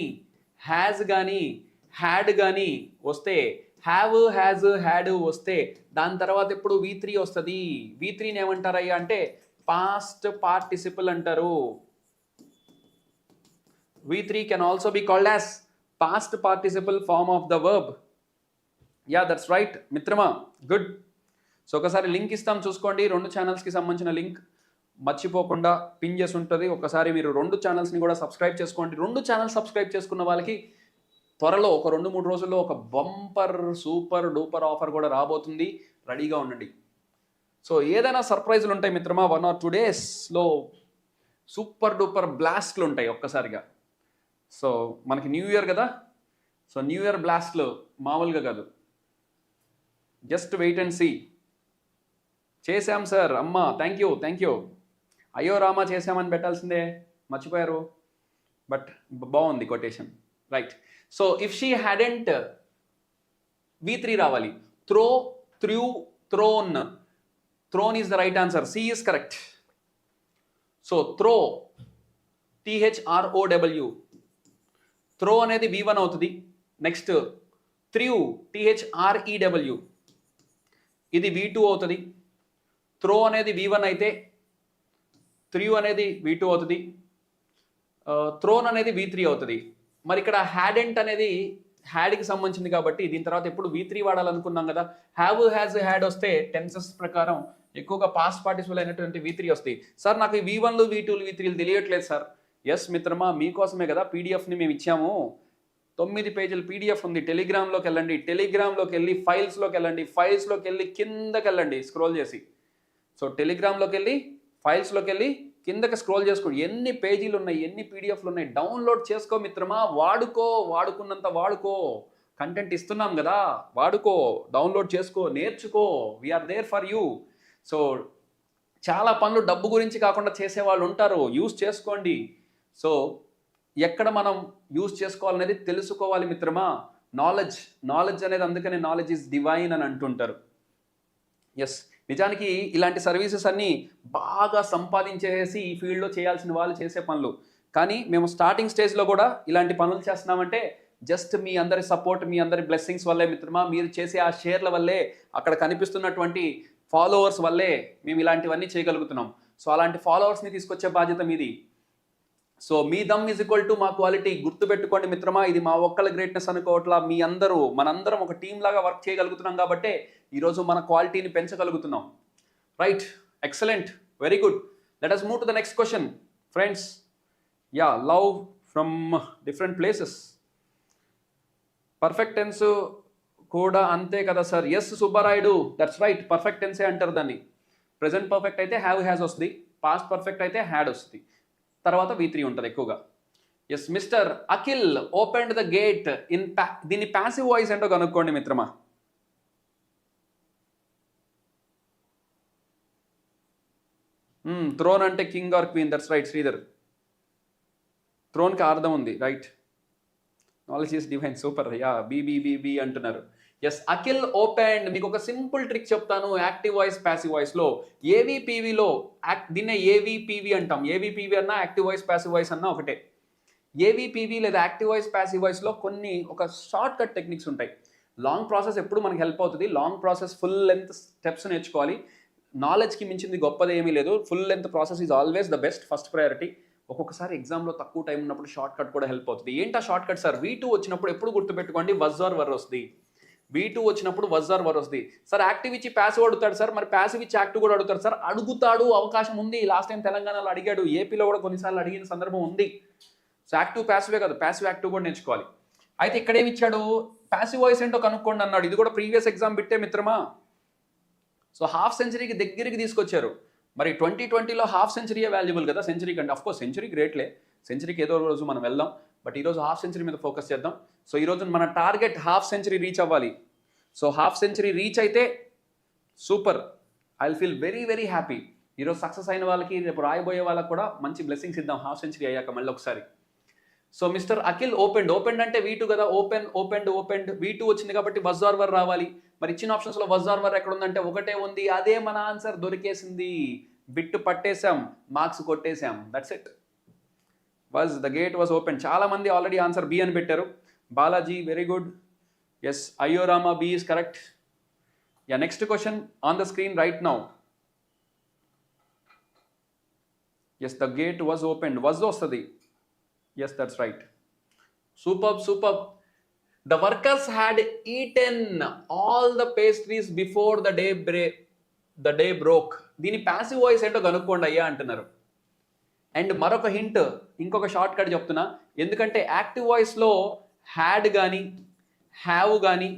హ్యాజ్ కానీ, హ్యాడ్ కానీ వస్తే, హ్యావ్, హ్యాజ్, హ్యాడ్ వస్తే దాని తర్వాత ఎప్పుడు V3 వస్తుంది. V3ని ఏమంటారయ్యా అంటే పాస్ట్ పార్టిసిపుల్ అంటారు. V3 can also be called as past participle form of the verb. Yeah, that's right, మిత్రమా, గుడ్. సో ఒకసారి లింక్ ఇస్తాం చూసుకోండి. 2 ఛానల్స్కి సంబంధించిన లింక్ మర్చిపోకుండా పిన్ చేసి ఉంటుంది. ఒకసారి మీరు 2 ఛానల్స్ని కూడా సబ్స్క్రైబ్ చేసుకోండి. 2 ఛానల్స్ సబ్స్క్రైబ్ చేసుకున్న వాళ్ళకి త్వరలో ఒక 2-3 రోజుల్లో ఒక బంపర్ సూపర్ డూపర్ ఆఫర్ కూడా రాబోతుంది. రెడీగా ఉండండి. సో ఏదైనా సర్ప్రైజులు ఉంటాయి మిత్రమా 1 or 2 డేస్లో. సూపర్ డూపర్ బ్లాస్ట్లు ఉంటాయి ఒక్కసారిగా. సో మనకి న్యూ ఇయర్ కదా, సో న్యూ ఇయర్ బ్లాస్ట్లు మామూలుగా కాదు. Just wait and see. చేశాం సార్, అమ్మ థ్యాంక్ యూ. అయ్యో రామా చేశామని పెట్టాల్సిందే, మర్చిపోయారు. బట్ బాగుంది quotation, right. So if she hadn't V3 రావాలి. Throw, threw, thrown. Thrown is the right answer. C is correct. So throw, THROW. Throw అనేది V1 అవుతుంది. Next threw, THREW. ఇది V2 అవుతుంది. త్రో అనేది V1 అయితే త్రూ అనేది V2 అవుతుంది. థ్రోన్ అనేది V3 అవుతుంది. మరి ఇక్కడ హ్యాడెంట్ అనేది హ్యాడ్కి సంబంధించింది కాబట్టి దీని తర్వాత ఎప్పుడు V3 వాడాలనుకున్నాం కదా. హ్యావ్, హ్యాజ్, హ్యాడ్ వస్తే టెన్సెస్ ప్రకారం ఎక్కువగా పాస్ట్ పార్టిసిపల్ అయినటువంటి V3 వస్తాయి. సార్ నాకు ఈ V1లు, V2లు, V3లు తెలియట్లేదు సార్. ఎస్ మిత్రమా, మీకోసమే కదా పీడిఎఫ్ని మేము ఇచ్చాము. 9 పేజీల పీడిఎఫ్ ఉంది. టెలిగ్రామ్లోకి వెళ్ళండి, టెలిగ్రామ్లోకి వెళ్ళి ఫైల్స్లోకి వెళ్ళండి, ఫైల్స్లోకి వెళ్ళి కిందకి వెళ్ళండి స్క్రోల్ చేసి. సో టెలిగ్రామ్లోకి వెళ్ళి ఫైల్స్లోకి వెళ్ళి కిందకి స్క్రోల్ చేసుకోండి. ఎన్ని పేజీలు ఉన్నాయి, ఎన్ని పీడిఎఫ్లు ఉన్నాయి, డౌన్లోడ్ చేసుకో మిత్రమా. వాడుకో, వాడుకున్నంత వాడుకో. కంటెంట్ ఇస్తున్నాం కదా, వాడుకో, డౌన్లోడ్ చేసుకో, నేర్చుకో. We are there for you. So చాలా పనులు డబ్బు గురించి కాకుండా చేసేవాళ్ళు ఉంటారు, యూస్ చేసుకోండి. సో ఎక్కడ మనం యూస్ చేసుకోవాలనేది తెలుసుకోవాలి మిత్రమా. నాలెడ్జ్ అనేది, అందుకనే నాలెడ్జ్ ఈజ్ డివైన్ అని అంటుంటారు. ఎస్, నిజానికి ఇలాంటి సర్వీసెస్ అన్నీ బాగా సంపాదించేసి ఈ ఫీల్డ్లో చేయాల్సిన వాళ్ళు చేసే పనులు. కానీ మేము స్టార్టింగ్ స్టేజ్లో కూడా ఇలాంటి పనులు చేస్తున్నామంటే జస్ట్ మీ అందరి సపోర్ట్, మీ అందరి బ్లెస్సింగ్స్ వల్లే మిత్రమా. మీరు చేసే ఆ షేర్ల వల్లే, అక్కడ కనిపిస్తున్నటువంటి ఫాలోవర్స్ వల్లే మేము ఇలాంటివన్నీ చేయగలుగుతున్నాం. సో అలాంటి ఫాలోవర్స్ని తీసుకొచ్చే బాధ్యత మీది. So me dum is equal to మా క్వాలిటీ. గుర్తుపెట్టుకోండి మిత్రమా, ఇది మా ఒక్కళ్ళ గ్రేట్నెస్ అనుకోవట్లా. మీ అందరూ, మనందరం ఒక టీం లాగా వర్క్ చేయగలుగుతున్నాం కాబట్టి ఈరోజు మన క్వాలిటీని పెంచగలుగుతున్నాం. Right, excellent, very good. Let us move to the next question friends. Yeah, love from different places. Perfect tense కూడా అంతే కదా sir? Yes Subbarayudu, that's right. Perfect టెన్సే అంటారు దాన్ని. ప్రెజెంట్ పర్ఫెక్ట్ అయితే హ్యావ్, హ్యాజ్ వస్తుంది. పాస్ట్ పర్ఫెక్ట్ అయితే హ్యాడ్ వస్తుంది. తర్వాత V3 ఉంటుంది ఎక్కువగా. Yes, mister Akhil open the gate in దీన్ని ప్యాసివ్ వాయిస్ ఏంటో కనుక్కోండి మిత్రమా. థ్రోన్ అంటే king or queen, that's right Sridhar. థ్రోన్కి అర్థం ఉంది, right. Knowledge is divine, super. Yeah, B అంటున్నారు. Yes, Akhil open. మీకు ఒక సింపుల్ ట్రిక్ చెప్తాను. యాక్టివ్ వాయిస్, ప్యాసివ్ వాయిస్లో ఏవీపీవీలో దీన్నే ఏవీపీవీ అంటాం. ఏవీపీవీ అన్నా యాక్టివ్ వాయిస్, ప్యాసివ్ వాయిస్ అన్నా ఒకటే. ఏవీపీవీ లేదా యాక్టివ్ వాయిస్, ప్యాసివ్ వాయిస్లో కొన్ని ఒక షార్ట్ కట్ టెక్నిక్స్ ఉంటాయి. లాంగ్ ప్రాసెస్ ఎప్పుడు మనకి హెల్ప్ అవుతుంది. Long process full length steps నేర్చుకోవాలి. నాలెడ్జ్కి మించింది గొప్పది ఏమీ లేదు. Full length process is always the best, first priority. ఒక్కొక్కసారి ఎగ్జామ్లో తక్కువ టైం ఉన్నప్పుడు షార్ట్ కట్ కూడా హెల్ప్ అవుతుంది. ఏంటా షార్ట్ కట్ సార్? V2 వచ్చినప్పుడు ఎప్పుడు గుర్తుపెట్టుకోండి, వజ్ ఆర్ వర్ వస్తుంది. V2 వచ్చినప్పుడు వజ్ ఆర్ వర్ వస్తుంది. సార్ యాక్టివ్ ఇచ్చి ప్యాసివ్ అడుగుతాడు సార్, మరి ప్యాసివ్ ఇచ్చి యాక్టివ్ కూడా అడుగుతాడు సార్. అడుగుతాడు, అవకాశం ఉంది. లాస్ట్ టైం తెలంగాణలో అడిగాడు, ఏపీలో కూడా కొన్నిసార్లు అడిగిన సందర్భం ఉంది. సో యాక్టివ్ ప్యాసివే కాదు, ప్యాసివ్ యాక్టివ్ కూడా నేర్చుకోవాలి. అయితే ఇక్కడ ఏమి ఇచ్చాడు, ప్యాసివ్ వాయిస్ ఏంటో కనుక్కోండి అన్నాడు. ఇది కూడా ప్రీవియస్ ఎగ్జామ్ బిట్టే మిత్రమా. సో హాఫ్ సెంచరీకి దగ్గరికి తీసుకొచ్చారు. మరి 2020లో హాఫ్ సెంచరీయే వాల్యుబుల్ కదా సెంచరీ కంటే. అఫ్కోర్స్ సెంచరీ గ్రేట్లే, సెంచరీకి ఏదో రోజు మనం వెళ్దాం. బట్ ఈరోజు హాఫ్ సెంచరీ మీద ఫోకస్ చేద్దాం. సో ఈరోజు మన టార్గెట్ హాఫ్ సెంచరీ రీచ్ అవ్వాలి. సో హాఫ్ సెంచరీ రీచ్ అయితే super, I will feel very very happy. ఈరోజు సక్సెస్ అయిన వాళ్ళకి, రేపు రాయబోయే వాళ్ళకి కూడా మంచి బ్లెస్సింగ్స్ ఇద్దాం హాఫ్ సెంచరీ అయ్యాక మళ్ళీ ఒకసారి. సో మిస్టర్ అఖిల్ ఓపెండ్ అంటే V2 కదా. ఓపెండ్ V2 వచ్చింది కాబట్టి వజ్ ఆర్ వర్ రావాలి. మరి ఇచ్చిన ఆప్షన్స్లో వజ్ ఆర్ వర్ ఎక్కడ ఉందంటే ఒకటే ఉంది. అదే మన ఆన్సర్, దొరికేసింది. బిట్ పట్టేశాం, మార్క్స్ కొట్టేశాం, that's it. Was the gate was open. చాలా మంది ఆల్రెడీ ఆన్సర్ బి అని పెట్టారు. Balaji, very good. ఎస్, అయ్యోరామా, B is correct. Yeah, next question on the screen right now. Yes, the gate was open. Was వస్తుంది. Yes, that's right. Super. The workers had eaten all the pastries before the day broke. దీని ప్యాసివ్ వాయిస్ ఏంటో కనుక్కోండి అయ్యా అంటున్నారు. అండ్ మరొక హింట్, ఇంకొక షార్ట్ కట్ చెప్తున్నా. ఎందుకంటే యాక్టివ్ వాయిస్లో హ్యాడ్ కానీ, హ్యావ్ కానీ,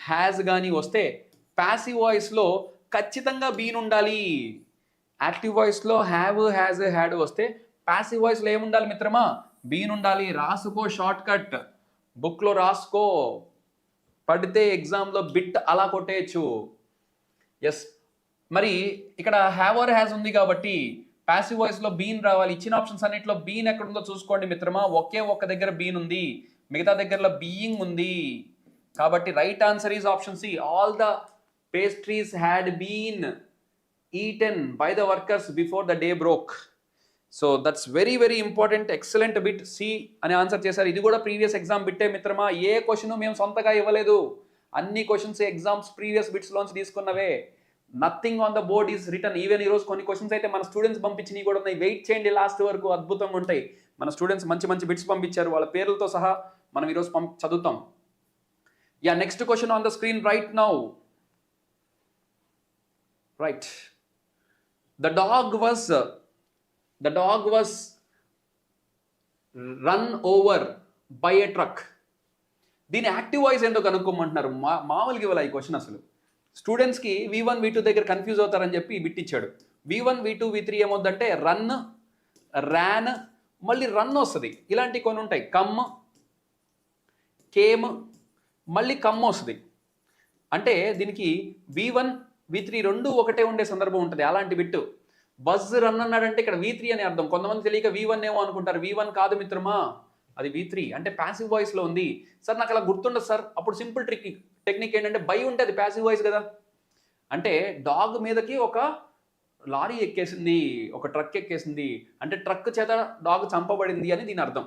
హ్యాజ్ కానీ వస్తే ప్యాసివ్ వాయిస్లో ఖచ్చితంగా బీన్ ఉండాలి. యాక్టివ్ వాయిస్లో హ్యావ్, హ్యాజ్, హ్యాడ్ వస్తే ప్యాసివ్ వాయిస్లో ఏముండాలి మిత్రమా? బీన్ ఉండాలి. రాసుకో, షార్ట్ కట్ బుక్లో రాసుకో, పడితే ఎగ్జామ్లో బిట్ అలా కొట్టేయచ్చు. ఎస్, మరి ఇక్కడ హ్యావ్ ఆర్ హ్యాస్ ఉంది కాబట్టి ప్యాసివ్ వాయిస్లో బీన్ రావాలి. ఇచ్చిన ఆప్షన్స్ అన్నింటిలో బీన్ ఎక్కడ ఉందో చూసుకోండి మిత్రమా. ఒకే ఒక్క దగ్గర బీన్ ఉంది, మిగతా దగ్గరలో బీయింగ్ ఉంది. కాబట్టి right answer is option C. All the pastries had been eaten by the workers before the day broke. So that's very very important. Excellent bit. C అనే ఆన్సర్ చేశారు. ఇది కూడా ప్రీవియస్ ఎగ్జామ్ బిట్టే మిత్రమా. ఏ క్వశ్చన్ మేము సొంతగా ఇవ్వలేదు. అన్ని క్వశ్చన్స్ ఎగ్జామ్స్ ప్రీవియస్ బిట్స్లోంచి తీసుకున్నవే. Nothing on the board is written. Even ఈరోజు కొన్ని క్వశ్చన్స్ అయితే మన స్టూడెంట్స్ పంపించినవి కూడా ఉన్నాయి. వెయిట్ చేయండి లాస్ట్ వరకు, అద్భుతంగా ఉంటాయి. మన స్టూడెంట్స్ మంచి మంచి బిట్స్ పంపించారు, వాళ్ళ పేర్లతో సహా మనం ఈరోజు చదువుతాం. Yeah, next question on the screen right now. Right, the dog was run over by a truck. దీని యాక్టివ్ వాయిస్ ఏంటో కనుక్కోమంటున్నారు. మామూలుగా ఇవ్వాలి ఈ క్వశ్చన్. అసలు స్టూడెంట్స్కి V1 V2 దగ్గర కన్ఫ్యూజ్ అవుతారని చెప్పి బిట్ ఇచ్చాడు. V1 V2 V3 ఏమవుద్దంటే రన్, ర్యాన్, మళ్ళీ రన్ వస్తుంది. ఇలాంటివి కొన్ని ఉంటాయి. కమ్, కేమ్, మళ్ళీ కమ్ వస్తుంది. అంటే దీనికి V1 V3 రెండు ఒకటే ఉండే సందర్భం ఉంటుంది. అలాంటి బిట్టు. బజ్ రన్ అన్నాడంటే ఇక్కడ V3 అని అర్థం. కొంతమంది తెలియక V1 ఏమో అనుకుంటారు. V1 కాదు మిత్రమా, అది V3. అంటే ప్యాసివ్ వాయిస్లో ఉంది. సార్ నాకు అలా గుర్తుండదు సార్. అప్పుడు సింపుల్ టెక్నిక్ ఏంటంటే బై ఉంటే అది ప్యాసివ్ వాయిస్ కదా. అంటే డాగ్ మీదకి ఒక లారీ ఎక్కేసింది, ఒక ట్రక్ ఎక్కేసింది అంటే ట్రక్ చేత డాగ్ చంపబడింది అని దీని అర్థం.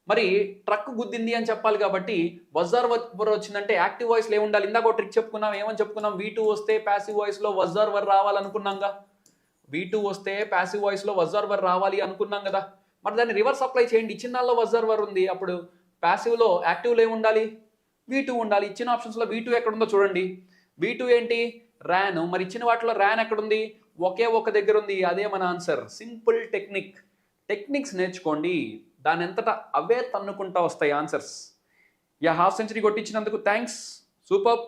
మరి ట్రక్ గుద్దింది అని చెప్పాలి కాబట్టి వజ్జార్ వర్ వచ్చిందంటే యాక్టివ్ వాయిస్లో ఏముండాలి? ఇందాక ట్రిక్ చెప్పుకున్నాం. ఏమని చెప్పుకున్నాం? V2 వస్తే ప్యాసివ్ వాయిస్లో వజ్జార్ వర్ రావాలనుకున్నాంగా. V2 వస్తే ప్యాసివ్ వాయిస్లో వజ్జార్ వర్ రావాలి అనుకున్నాం కదా. మరి దాన్ని రివర్స్ అప్లై చేయండి. ఇచ్చిన దానిలో వజ్జార్ వర్ ఉంది, అప్పుడు ప్యాసివ్లో యాక్టివ్లో ఏముండాలి? V2 ఉండాలి. ఇచ్చిన ఆప్షన్స్లో V2 ఎక్కడుందో చూడండి. V2 ఏంటి? ర్యాన్. మరి ఇచ్చిన వాటిలో ర్యాన్ ఎక్కడుంది? ఒకే ఒక దగ్గర ఉంది. అదే మన ఆన్సర్. సింపుల్ టెక్నిక్స్ నేర్చుకోండి, దాని ఎంతటా అవే తన్నుకుంటా వస్తాయి ఆన్సర్స్. యా, హాఫ్ సెంచరీ కొట్టించినందుకు థ్యాంక్స్, సూపర్.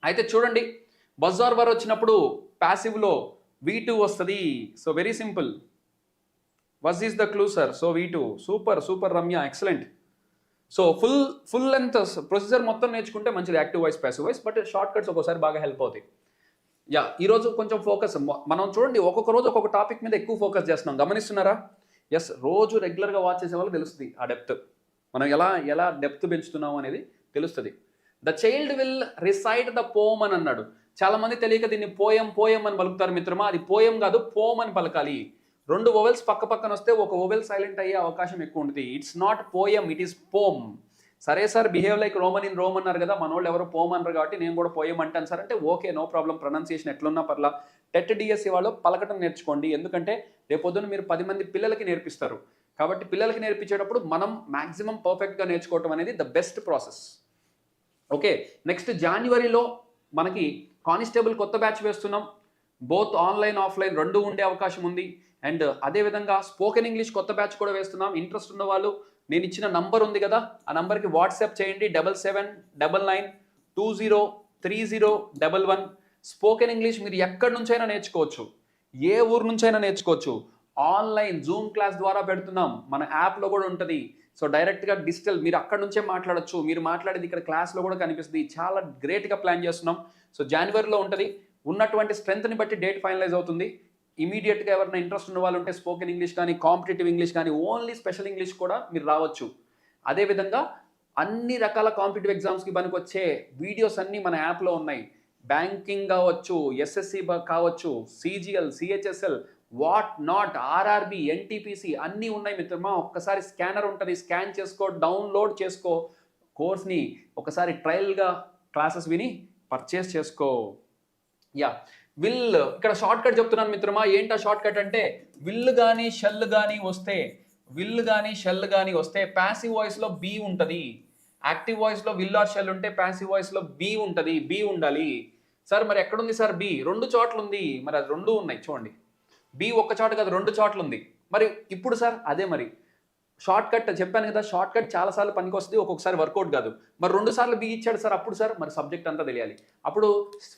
అయితే చూడండి, వజ్జార్ వర్ వచ్చినప్పుడు ప్యాసివ్లో V2 వస్తుంది. So very simple. Was is the clue sir. So V2. Super Ramya, excellent. So full length procedure మొత్తం నేర్చుకుంటే మంచిది, active voice, passive voice. But short cuts ఒక్కోసారి బాగా హెల్ప్ అవుతాయి. యా, ఈరోజు కొంచెం ఫోకస్ మనం చూడండి, ఒక్కొక్క రోజు ఒక్కొక్క టాపిక్ మీద ఎక్కువ ఫోకస్ చేస్తున్నాం. గమనిస్తున్నారా? ఎస్, రోజు రెగ్యులర్గా వాచ్ చేసే వాళ్ళకి తెలుస్తుంది ఆ డెప్త్. మనం ఎలా డెప్త్ పెంచుతున్నాం అనేది తెలుస్తుంది. The child will recite the poem అని అన్నాడు. చాలా మంది తెలియక దీన్ని పోయం అని పలుకుతారు మిత్రమా. అది పోయం కాదు, పోమ్ అని పలకాలి. రెండు ఓవెల్స్ పక్కన వస్తే ఒక ఓవెల్ సైలెంట్ అయ్యే అవకాశం ఎక్కువ ఉంటుంది. It's not poem, it is poem. సరే sir, behave like Roman in Rome అన్నారు కదా, మన వాళ్ళు ఎవరో పోమ్ అన్నారు కాబట్టి నేను కూడా పోయం అంటాను సార్ అంటే ఓకే, నో ప్రాబ్లం. ప్రొనౌన్సియేషన్ ఎట్లున్నా పర్లా. టెట్ డిఎస్సి వాళ్ళు పలకటం నేర్చుకోండి. ఎందుకంటే రేపొద్దున మీరు 10 మంది పిల్లలకి నేర్పిస్తారు. కాబట్టి పిల్లలకి నేర్పించేటప్పుడు మనం మ్యాక్సిమం పర్ఫెక్ట్గా నేర్చుకోవటం అనేది the best process. Okay, next జనవరిలో మనకి కానిస్టేబుల్ కొత్త బ్యాచ్ వేస్తున్నాం. బోత్ ఆన్లైన్ ఆఫ్లైన్ రెండు ఉండే అవకాశం ఉంది. అండ్ అదేవిధంగా స్పోకెన్ ఇంగ్లీష్ కొత్త బ్యాచ్ కూడా వేస్తున్నాం. ఇంట్రెస్ట్ ఉన్న వాళ్ళు నేను ఇచ్చిన నంబర్ ఉంది కదా, ఆ నంబర్కి వాట్సాప్ చేయండి. 7799203011. స్పోకెన్ ఇంగ్లీష్ మీరు ఎక్కడి నుంచైనా నేర్చుకోవచ్చు, ఏ ఊరు నుంచైనా నేర్చుకోవచ్చు. ఆన్లైన్ జూమ్ క్లాస్ ద్వారా పెడుతున్నాం, మన యాప్లో కూడా ఉంటుంది. సో డైరెక్ట్గా డిజిటల్ మీరు అక్కడ నుంచే మాట్లాడచ్చు. మీరు మాట్లాడేది ఇక్కడ క్లాస్లో కూడా కనిపిస్తుంది. చాలా గ్రేట్గా ప్లాన్ చేస్తున్నాం. సో జనవరిలో ఉంటుంది. ఉన్నటువంటి స్ట్రెంత్ని బట్టి డేట్ ఫైనలైజ్ అవుతుంది. ఇమీడియట్గా ఎవరైనా ఇంట్రెస్ట్ ఉన్న వాళ్ళు ఉంటే స్పోకెన్ ఇంగ్లీష్ కానీ, కాంపిటేటివ్ ఇంగ్లీష్ కానీ, ఓన్లీ స్పెషల్ ఇంగ్లీష్ కూడా మీరు రావచ్చు. అదేవిధంగా అన్ని రకాల కాంపిటేటివ్ ఎగ్జామ్స్కి పనికొచ్చే వీడియోస్ అన్నీ మన యాప్లో ఉన్నాయి. బ్యాంకింగ్ కావచ్చు, ఎస్ఎస్సి కావచ్చు, CGL, CHSL, what not, RRB, NTPC అన్నీ ఉన్నాయి మిత్రమా. ఒక్కసారి స్కానర్ ఉంటుంది, స్కాన్ చేసుకో, డౌన్లోడ్ చేసుకో, కోర్స్ని ఒకసారి ట్రయల్గా క్లాసెస్ విని పర్చేస్ చేసుకో. యా, విల్ ఇక్కడ షార్ట్ కట్ చెప్తున్నాను మిత్రమా. ఏంటా షార్ట్ కట్ అంటే విల్ కానీ షెల్ కానీ వస్తే ప్యాసివ్ వాయిస్లో బీ ఉంటుంది. యాక్టివ్ వాయిస్లో విల్ ఆర్ షెల్ ఉంటే ప్యాసివ్ వాయిస్లో బీ ఉంటుంది. బీ ఉండాలి. సార్ మరి ఎక్కడుంది సార్ బీ? 2 చోట్ల ఉంది. మరి అది 2 ఉన్నాయి చూడండి. బీ ఒక్క చోట కాదు, 2 చోట్ల ఉంది. మరి ఇప్పుడు సార్ అదే మరి షార్ట్ కట్ చెప్పాను కదా, షార్ట్ కట్ చాలాసార్లు పనికి వస్తుంది, ఒక్కొక్కసారి వర్కౌట్ కాదు. మరి 2 సార్లు బీ ఇచ్చాడు సార్, అప్పుడు సార్ మరి సబ్జెక్ట్ అంతా తెలియాలి. అప్పుడు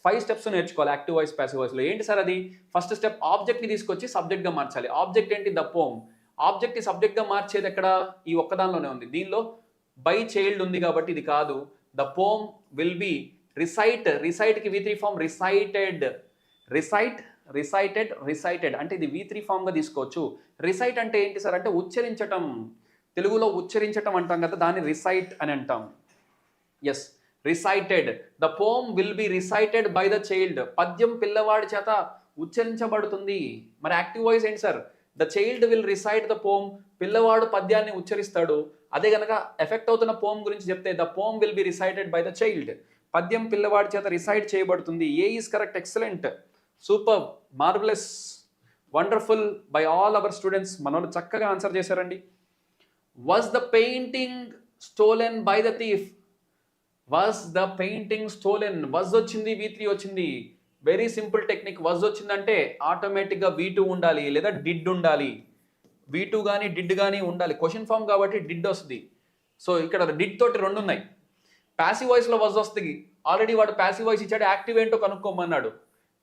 5 స్టెప్స్ నేర్చుకోవాలి యాక్టివ్ వాయిస్, ప్యాసివ్ వాయిస్లో. ఏంటి సార్ అది? ఫస్ట్ స్టెప్, ఆబ్జెక్ట్ని తీసుకొచ్చి సబ్జెక్ట్గా మార్చాలి. ఆబ్జెక్ట్ ఏంటి? ద పోమ్. ఆబ్జెక్ట్ ని సబ్జెక్ట్ గా మార్చేది ఎక్కడ? ఈ ఒక్కదానిలోనే ఉంది. దీనిలో బై చైల్డ్ ఉంది కాబట్టి ఇది కాదు. The poem will B recite కి V3 ఫామ్ రిసైటెడ్ అంటే ఇది V3 ఫామ్ గా తీసుకోవచ్చు. రిసైట్ అంటే ఏంటి సార్ అంటే ఉచ్చరించటం, తెలుగులో ఉచ్చరించటం అంటాం కదా, దాన్ని రిసైట్ అని అంటాం. Yes, recited. The poem will be recited by the child. పద్యం పిల్లవాడి చేత ఉచ్చరించబడుతుంది. మరి యాక్టివ్ వాయిస్ ఏంటి sir? The child will recite the poem, పిల్లవాడు పద్యాన్ని ఉచ్చరిస్తాడు. అదే గనక ఎఫెక్ట్ అవుతున్న పోమ్ గురించి చెప్తే the poem will be recited by the child, పద్యం పిల్లవాడి చేత రిసైట్ చేయబడుతుంది. A is correct. Excellent, super, marvellous, wonderful by all our students. మనోళ్ళు చక్కగా ఆన్సర్ చేశారండి. Was the painting stolen by the thief? Was the painting stolen, was వచ్చింది, V3 వచ్చింది. Very simple technique. వజ్ వచ్చిందంటే ఆటోమేటిక్గా V2 ఉండాలి లేదా డిడ్ ఉండాలి. V2 కానీ డిడ్ కానీ ఉండాలి. క్వశ్చన్ ఫామ్ కాబట్టి డిడ్ వస్తుంది. సో ఇక్కడ డిడ్ తోటి రెండు ఉన్నాయి. ప్యాసివ్ వాయిస్లో వజ్ వస్తుంది. ఆల్రెడీ వాడు ప్యాసివ్ వాయిస్ ఇచ్చాడు, యాక్టివ్ ఏంటో కనుక్కోమన్నాడు.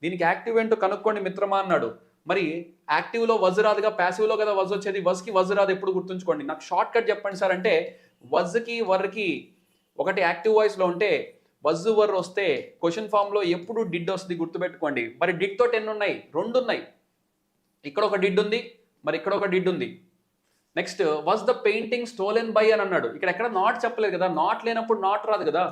దీనికి యాక్టివ్ ఏంటో కనుక్కోండి మిత్రమా అన్నాడు. మరి యాక్టివ్లో వజ్ రాదుగా, ప్యాసివ్లో కదా వజ్ వచ్చేది. వజ్కి వజ్ రాదు, ఎప్పుడు గుర్తుంచుకోండి. నాకు షార్ట్ కట్ చెప్పండి సార్ అంటే వజ్కి వర్కి ఒకటి యాక్టివ్ వాయిస్లో ఉంటే వజ్ వర్ వస్తే క్వశ్చన్ ఫామ్లో ఎప్పుడు డిడ్ వస్తుంది, గుర్తుపెట్టుకోండి. మరి డిడ్ తోటి ఎన్ని ఉన్నాయి? రెండు ఉన్నాయి. ఇక్కడ ఒక డిడ్ ఉంది, మరి ఇక్కడ ఒక డిడ్ ఉంది. Next was the painting stolen by అని అన్నాడు. ఇక్కడ ఎక్కడ నాట్ చెప్పలేదు కదా, నాట్ లేనప్పుడు నాట్ రాదు కదా.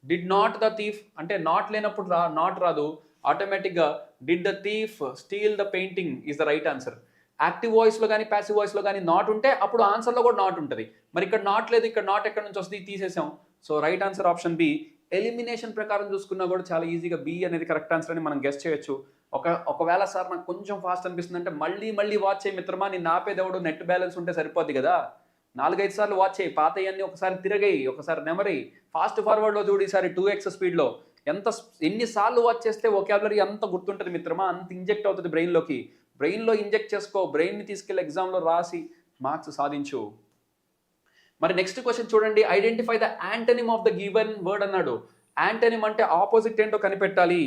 డిడ్ నాట్ ద థీఫ్ అంటే నాట్ లేనప్పుడు నాట్ రాదు. ఆటోమేటిక్గా did the thief steal the painting is the right answer. Active వాయిస్లో కానీ ప్యాసివ్ వాయిస్లో కానీ నాట్ ఉంటే అప్పుడు ఆన్సర్లో కూడా నాట్ ఉంటుంది. మరి ఇక్కడ నాట్ లేదు, ఇక్కడ నాట్ ఎక్కడ నుంచి వస్తుంది, తీసేసాం. So right answer option B. Elimination ప్రకారం చూసుకున్నా కూడా చాలా ఈజీగా బి అనేది కరెక్ట్ ఆన్సర్ అని మనం గెస్ చేయొచ్చు. ఒకవేళ సార్ నాకు కొంచెం ఫాస్ట్ అనిపిస్తుంది అంటే మళ్ళీ వాచ్ చేయి మిత్రమా, నేను ఆపేదేవుడు, నెట్ బ్యాలెన్స్ ఉంటే సరిపోద్ది కదా. 4-5 సార్లు వాచ్ చేయి, పాతయన్నీ ఒకసారి తిరగయి, ఒకసారి నెమరి, ఫాస్ట్ ఫార్వర్డ్లో చూడు, ఈసారి 2x స్పీడ్లో. ఎన్నిసార్లు వాచ్ చేస్తే వొకాబులరీ అంత గుర్తుంటుంది మిత్రమా, అంత ఇంజెక్ట్ అవుతుంది బ్రెయిన్లోకి. బ్రెయిన్లో ఇంజెక్ట్ చేసుకో, బ్రెయిన్ని తీసుకెళ్ళి ఎగ్జామ్లో రాసి మార్క్స్ సాధించు. మరి నెక్స్ట్ క్వశ్చన్ చూడండి. Identify the antonym of the given word అన్నాడు. యాంటనిమ్ అంటే ఆపోజిట్ ఏంటో కనిపెట్టాలి.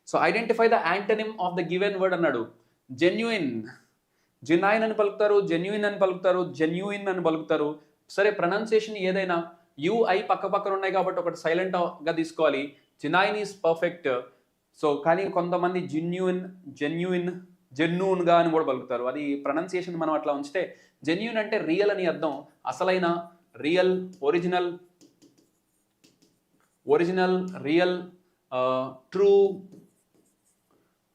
So identify the antonym of the given word అన్నాడు. జెన్యూయిన్, జెనైన్ అని పలుకుతారు, జెన్యూయిన్ అని పలుకుతారు, జెన్యూయిన్ అని పలుకుతారు. సరే, ప్రొనౌన్సియేషన్ ఏదైనా UI పక్కన ఉన్నాయి కాబట్టి ఒకటి సైలెంట్గా తీసుకోవాలి. Genuine is perfect. సో కానీ కొంతమంది జెన్యూన్గా అని కూడా పలుకుతారు. అది ప్రొనౌన్సియేషన్ మనం అట్లా ఉంచితే. జెన్యూన్ అంటే రియల్ అని అర్థం, అసలైన, రియల్, ఒరిజినల్, రియల్, ట్రూ,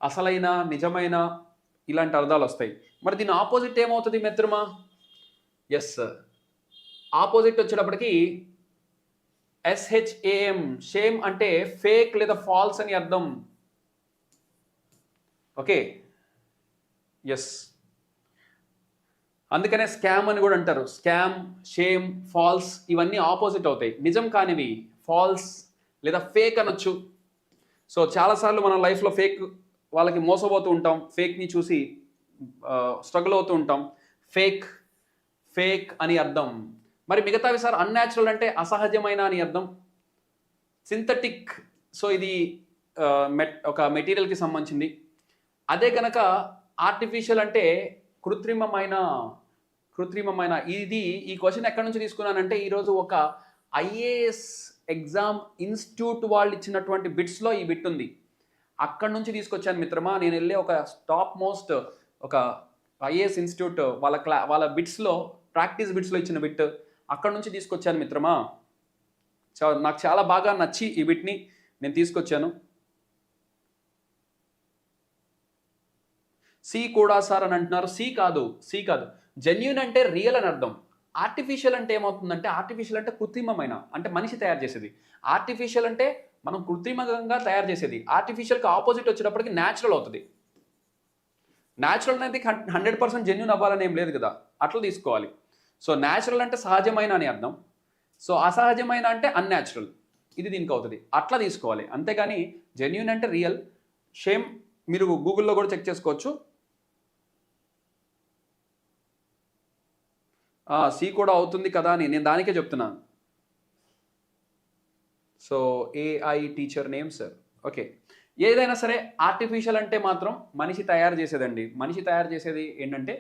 అసలైన, నిజమైన, ఇలాంటి అర్థాలు వస్తాయి. మరి దీని ఆపోజిట్ ఏమవుతుంది మిత్రమా? ఎస్, ఆపోజిట్ వచ్చేటప్పటికి SHAM, షేమ్ అంటే ఫేక్ లేదా ఫాల్స్ అని అర్థం. ఓకే, ఎస్, అందుకనే స్కామ్ అని కూడా అంటారు. స్కామ్, షేమ్, ఫాల్స్ ఇవన్నీ ఆపోజిట్ అవుతాయి. నిజం కానివి ఫాల్స్ లేదా ఫేక్ అనొచ్చు. సో చాలాసార్లు మన లైఫ్లో ఫేక్ వాళ్ళకి మోసపోతూ ఉంటాం, ఫేక్ని చూసి స్ట్రగుల్ అవుతూ ఉంటాం. ఫేక్ అని అర్థం. మరి మిగతావి సార్ అన్యాచురల్ అంటే అసహజమైన అని అర్థం. సింథటిక్, సో ఇది ఒక మెటీరియల్కి సంబంధించింది. అదే కనుక ఆర్టిఫిషియల్ అంటే కృత్రిమమైన. ఇది ఈ క్వశ్చన్ ఎక్కడి నుంచి తీసుకున్నానంటే ఈరోజు ఒక IAS ఎగ్జామ్ ఇన్స్టిట్యూట్ వాళ్ళు ఇచ్చినటువంటి బిట్స్లో ఈ బిట్ ఉంది. అక్కడి నుంచి తీసుకొచ్చాను మిత్రమా. నేను వెళ్ళి ఒక టాప్ మోస్ట్ ఒక IAS ఇన్స్టిట్యూట్ వాళ్ళ బిట్స్లో, ప్రాక్టీస్ బిట్స్లో ఇచ్చిన బిట్ అక్కడ నుంచి తీసుకొచ్చాను మిత్రమా. నాకు చాలా బాగా నచ్చి ఈ బిట్ని నేను తీసుకొచ్చాను. సి కూడా సార్ అని అంటున్నారు. సి కాదు. జెన్యూన్ అంటే రియల్ అని అర్థం. ఆర్టిఫిషియల్ అంటే ఏమవుతుందంటే, ఆర్టిఫిషియల్ అంటే కృత్రిమమైన, అంటే మనిషి తయారు చేసేది. ఆర్టిఫిషియల్ అంటే మనం కృత్రిమంగా తయారు చేసేది. ఆర్టిఫిషియల్కి ఆపోజిట్ వచ్చేటప్పటికి న్యాచురల్ అవుతుంది. న్యాచురల్ అనేది 100% జెన్యూన్ అవ్వాలని ఏం లేదు కదా, అట్లా తీసుకోవాలి. సో న్యాచురల్ అంటే సహజమైన అని అర్థం. సో అసహజమైన అంటే అన్యాచురల్, ఇది దీనికి అవుతుంది. అట్లా తీసుకోవాలి, అంతేగాని జెన్యూన్ అంటే రియల్. షేమ్ మీరు గూగుల్లో కూడా చెక్ చేసుకోవచ్చు. సి కూడా అవుతుంది కదా అని నేను దానికే చెప్తున్నాను. So AI teacher name sir. Okay, ఏదైనా సరే ఆర్టిఫిషియల్ అంటే మాత్రం మనిషి తయారు చేసేదండి. మనిషి తయారు చేసేది ఏంటంటే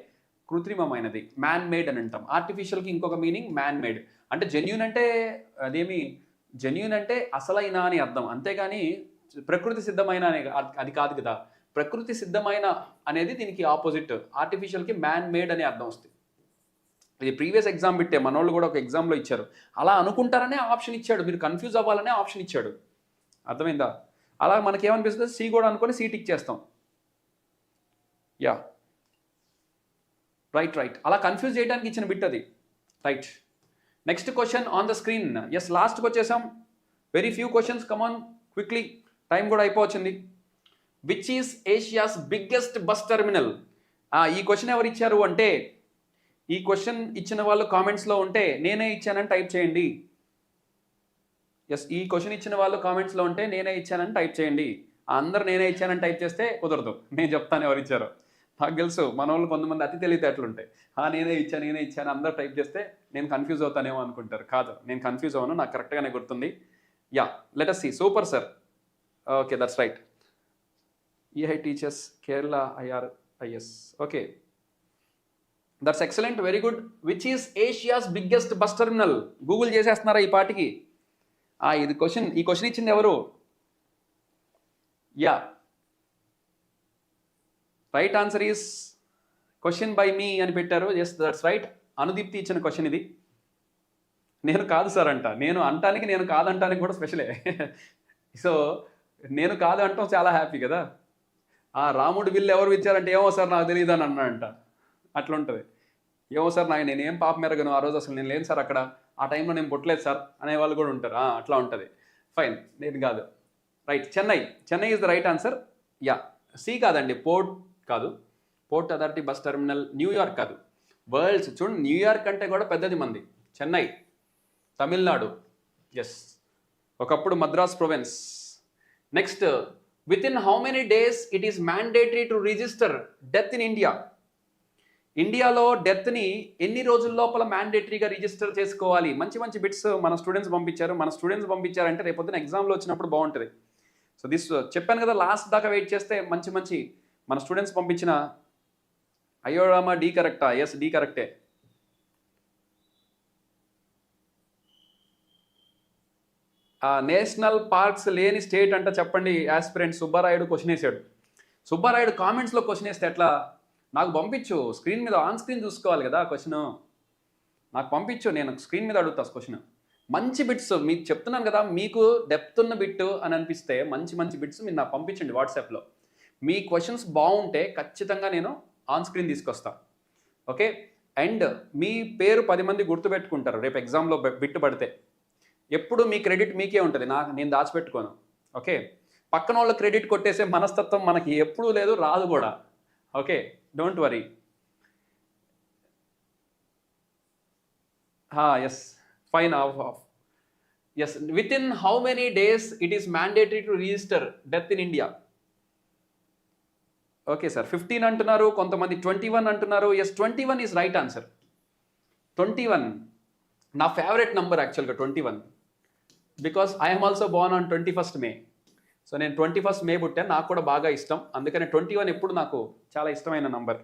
కృత్రిమమైనది, మ్యాన్ మేడ్ అని అంటాం. ఆర్టిఫిషియల్కి ఇంకొక మీనింగ్ మ్యాన్ మేడ్. అంటే జెన్యూన్ అంటే అదేమి, జెన్యూన్ అంటే అసలైన అని అర్థం, అంతేగాని ప్రకృతి సిద్ధమైన అనే అది కాదు కదా. ప్రకృతి సిద్ధమైన అనేది దీనికి ఆపోజిట్. ఆర్టిఫిషియల్కి మ్యాన్ మేడ్ అనే అర్థం వస్తుంది. ఇది ప్రీవియస్ ఎగ్జామ్ పెట్టే మనోళ్ళు కూడా ఒక ఎగ్జామ్లో ఇచ్చారు. అలా అనుకుంటారనే ఆప్షన్ ఇచ్చాడు, మీరు కన్ఫ్యూజ్ అవ్వాలనే ఆప్షన్ ఇచ్చాడు. అర్థమైందా? అలా మనకేమనిపిస్తుంది, సి కూడా అనుకొని సి టిక్ చేస్తాం. యా రైట్ అలా కన్ఫ్యూజ్ చేయడానికి ఇచ్చిన బిట్ అది. Right, next question on the screen. Yes, లాస్ట్కి వచ్చేసాం. Very few questions, come on quickly, time కూడా అయిపోవచ్చింది. Which is Asia's biggest bus terminal? ఈ క్వశ్చన్ ఎవరు ఇచ్చారు అంటే, ఈ క్వశ్చన్ ఇచ్చిన వాళ్ళు కామెంట్స్లో ఉంటే నేనే ఇచ్చానని టైప్ చేయండి. ఎస్, ఈ క్వశ్చన్ ఇచ్చిన వాళ్ళు కామెంట్స్లో ఉంటే నేనే ఇచ్చానని టైప్ చేయండి. అందరు నేనే ఇచ్చానని టైప్ చేస్తే కుదరదు, నేను చెప్తాను ఎవరు ఇచ్చారో. నాకు తెలుసు మన వాళ్ళు కొంతమంది అతి తెలివితేటలు ఉంటాయి. నేనే ఇచ్చాను అందరు టైప్ చేస్తే నేను కన్ఫ్యూజ్ అవుతానేమో అనుకుంటారు. కాదు, నేను కన్ఫ్యూజ్ అవ్వను, నాకు కరెక్ట్గానే గుర్తుంది. Yeah, let us see. Super sir. Okay, that's right. EI teachers Kerala IRIS. Okay, that's excellent, very good. Which is Asia's biggest bus terminal? Google చేసేస్తున్నారా ఈ పాటికి? ఇది క్వశ్చన్, ఈ క్వశ్చన్ ఇచ్చింది ఎవరు? Yeah, right answer is question by me అని పెట్టారు. Yes, that's right. అనుదీప్తి ఇచ్చిన క్వశ్చన్ ఇది. నేను కాదు సార్ అంట, నేను అంటానికి నేను కాదంటానికి కూడా స్పెషలే. సో నేను కాదు అంటాం చాలా హ్యాపీ కదా. రాముడు బిల్లు ఎవరు ఇచ్చారంటే ఏమో సార్ నాకు తెలియదు అని అన్నాడంట. అట్లా ఉంటుంది. ఏమో సార్ నేనేం పాపం మెరగను, ఆ రోజు అసలు నేను లేను సార్ అక్కడ, ఆ టైంలో నేను పుట్టలేదు సార్ అనే వాళ్ళు కూడా ఉంటారు. అట్లా ఉంటుంది. ఫైన్, నేను కాదు. Right, Chennai is the right answer. Yeah, C కాదండి, పోర్ట్ కాదు. Port authority bus terminal New York కాదు, వరల్డ్స్. చూడండి, న్యూయార్క్ అంటే కూడా పెద్దది మంది. చెన్నై తమిళనాడు. ఎస్, ఒకప్పుడు Madras province. Next, within how many days it is mandatory to register death in India? ఇండియాలో డెత్ని ఎన్ని రోజుల లోపల మ్యాండేటరీగా రిజిస్టర్ చేసుకోవాలి? మంచి మంచి బిట్స్ మన స్టూడెంట్స్ పంపించారంటే రేపొద్దున ఎగ్జామ్లో వచ్చినప్పుడు బాగుంటుంది. సో దిస్ చెప్పాను కదా, లాస్ట్ దాకా వెయిట్ చేస్తే మంచి మన స్టూడెంట్స్ పంపించిన. అయ్యోరామా, డి కరెక్టా? ఎస్, డి కరెక్టే. నేషనల్ పార్క్స్ లేని స్టేట్ అంట చెప్పండి యాస్పిరెంట్. సుబ్బారాయుడు క్వశ్చన్ వేసాడు. సుబ్బారాయుడు కామెంట్స్లో క్వశ్చన్ వేస్తే ఎట్లా? నాకు పంపించు, స్క్రీన్ మీద ఆన్ స్క్రీన్ చూసుకోవాలి కదా క్వశ్చన్. నాకు పంపించు, నేను స్క్రీన్ మీద అడుగుతా క్వశ్చన్. మంచి బిట్స్ మీకు చెప్తున్నాను కదా, మీకు డెప్త్ ఉన్న బిట్ అని అనిపిస్తే మంచి బిట్స్ మీరు నాకు పంపించండి వాట్సాప్లో. మీ క్వశ్చన్స్ బాగుంటే ఖచ్చితంగా నేను ఆన్ స్క్రీన్ తీసుకొస్తా. ఓకే, అండ్ మీ పేరు 10 మంది గుర్తుపెట్టుకుంటారు రేపు ఎగ్జామ్లో బిట్ పడితే. ఎప్పుడు మీ క్రెడిట్ మీకే ఉంటుంది, నేను దాచిపెట్టుకోను. ఓకే, పక్కన వాళ్ళ క్రెడిట్ కొట్టేసే మనస్తత్వం మనకి ఎప్పుడూ లేదు, రాదు కూడా. Okay, don't worry. Yes, fine, off. Yes, within how many days it is mandatory to register death in India? Okay sir, 15 అంటున్నారు, కొంతమంది 21 అంటున్నారు. Yes, 21 is right answer. 21 నా ఫేవరెట్ నంబర్ యాక్చువల్గా, 21, because I'm also Born on 21st May. So నేను 21st May పుట్టాను, నాకు కూడా బాగా ఇష్టం. అందుకని 21 ఎప్పుడు నాకు చాలా ఇష్టమైన నంబర్.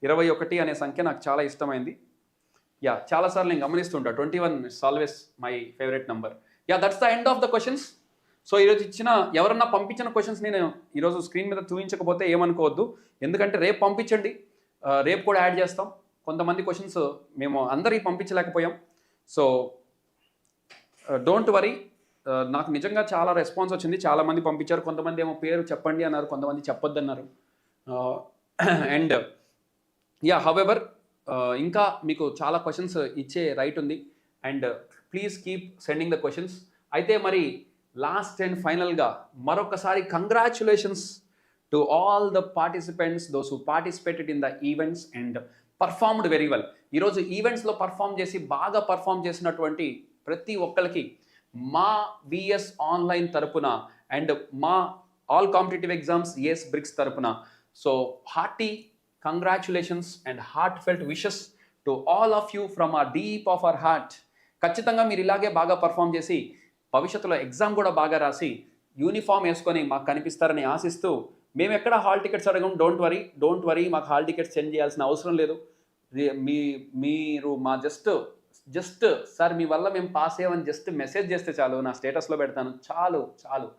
21 అనే సంఖ్య నాకు చాలా ఇష్టమైంది. యా, చాలాసార్లు నేను గమనిస్తుంటా, 21 is always my favourite number. Yeah, that's the end of the questions. So ఈరోజు ఎవరన్నా పంపించిన క్వశ్చన్స్ నేను ఈరోజు స్క్రీన్ మీద చూపించకపోతే ఏమనుకోవద్దు, ఎందుకంటే రేపు పంపించండి, రేపు కూడా యాడ్ చేస్తాం. కొంతమంది క్వశ్చన్స్ మేము అందరికీ పంపించలేకపోయాం. సో డోంట్ వరీ, నాకు నిజంగా చాలా రెస్పాన్స్ వచ్చింది, చాలామంది పంపించారు. కొంతమంది ఏమో పేరు చెప్పండి అన్నారు, కొంతమంది చెప్పొద్దు అన్నారు. అండ్ యా, హౌఎవర్ ఇంకా మీకు చాలా క్వశ్చన్స్ ఇచ్చే రైట్ ఉంది. And please keep sending the questions. అయితే మరి లాస్ట్ అండ్ ఫైనల్గా మరొకసారి congratulations to all the participants, those who participated in the events and performed very well. ఈరోజు ఈవెంట్స్లో బాగా పర్ఫామ్ చేసినటువంటి ప్రతి ఒక్కరికి మా విఎస్ ఆన్లైన్ తరపున అండ్ మా all competitive exams ES Bricks తరపున so hearty congratulations and heartfelt wishes to all of you from a deep of our heart. ఖచ్చితంగా మీరు ఇలాగే బాగా పర్ఫామ్ చేసి భవిష్యత్తులో ఎగ్జామ్ కూడా బాగా రాసి యూనిఫామ్ వేసుకొని మాకు కనిపిస్తారని ఆశిస్తూ, మేము ఎక్కడ హాల్ టికెట్స్ అడగం. డోంట్ వరీ, మాకు హాల్ టికెట్స్ సెండ్ చేయాల్సిన అవసరం లేదు. మీరు మా జస్ట్ సార్ మీ వల్ల మేము పాస్ అయ్యామని జస్ట్ మెసేజ్ చేస్తే చాలు, నా స్టేటస్లో పెడతాను, చాలు చాలు,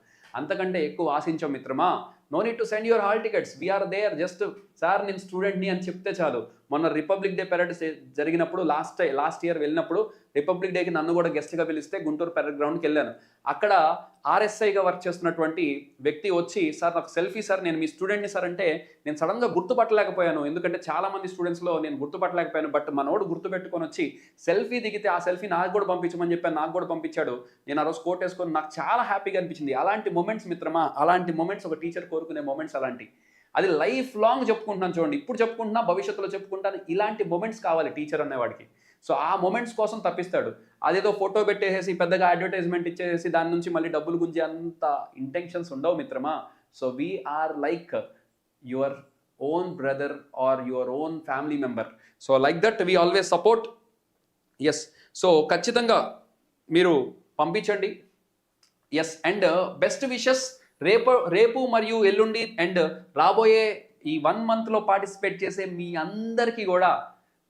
అంతకంటే ఎక్కువ ఆశించాం మిత్రమా. No need to send your hall tickets, we are there, just sir నేను స్టూడెంట్ని అని చెప్తే చాలు. మొన్న రిపబ్లిక్ డే పెరేడ్ జరిగినప్పుడు లాస్ట్ ఇయర్ వెళ్ళినప్పుడు రిపబ్లిక్ డేకి నన్ను కూడా గెస్ట్గా పిలిస్తే గుంటూరు పెరేడ్ గ్రౌండ్కి వెళ్ళాను. అక్కడ ఆర్ఎస్ఐగా వర్క్ చేస్తున్నటువంటి వ్యక్తి వచ్చి సార్ నాకు సెల్ఫీ సార్, నేను మీ స్టూడెంట్ని సార్ అంటే నేను సడన్గా గుర్తుపట్టలేకపోయాను, ఎందుకంటే చాలామంది స్టూడెంట్స్లో నేను గుర్తుపట్టలేకపోయాను. బట్ మనోడు గుర్తుపెట్టుకొని వచ్చి సెల్ఫీ దిగితే ఆ సెల్ఫీ నాకు కూడా పంపించమని చెప్పాను, నాకు కూడా పంపించాడు. నేను ఆ రోజు కోట్ వేసుకొని నాకు చాలా హ్యాపీగా అనిపించింది. అలాంటి మూమెంట్స్ మిత్రమా, అలాంటి మూమెంట్స్ ఒక టీచర్ కోరుకునే మూమెంట్స్ అలాంటి. అది లైఫ్ లాంగ్ చెప్పుకుంటున్నాను చూడండి, ఇప్పుడు చెప్పుకుంటున్నా భవిష్యత్తులో చెప్పుకుంటాను. ఇలాంటి మూమెంట్స్ కావాలి టీచర్ అనేవాడికి. సో ఆ మూమెంట్స్ కోసం తప్పిస్తాడు. అదేదో ఫోటో పెట్టేసి పెద్దగా అడ్వర్టైజ్మెంట్ ఇచ్చేసి దాని నుంచి మళ్ళీ డబ్బులు గుంజే అంత ఇంటెన్షన్స్ ఉండవు మిత్రమా. So we are like your own brother or your own family member. So like that we always support. Yes, so ఖచ్చితంగా మీరు పంపించండి. ఎస్, అండ్ బెస్ట్ విషెస్ రేపు మరియు ఎల్లుండి అండ్ రాబోయే ఈ 1 monthలో పార్టిసిపేట్ చేసే మీ అందరికీ కూడా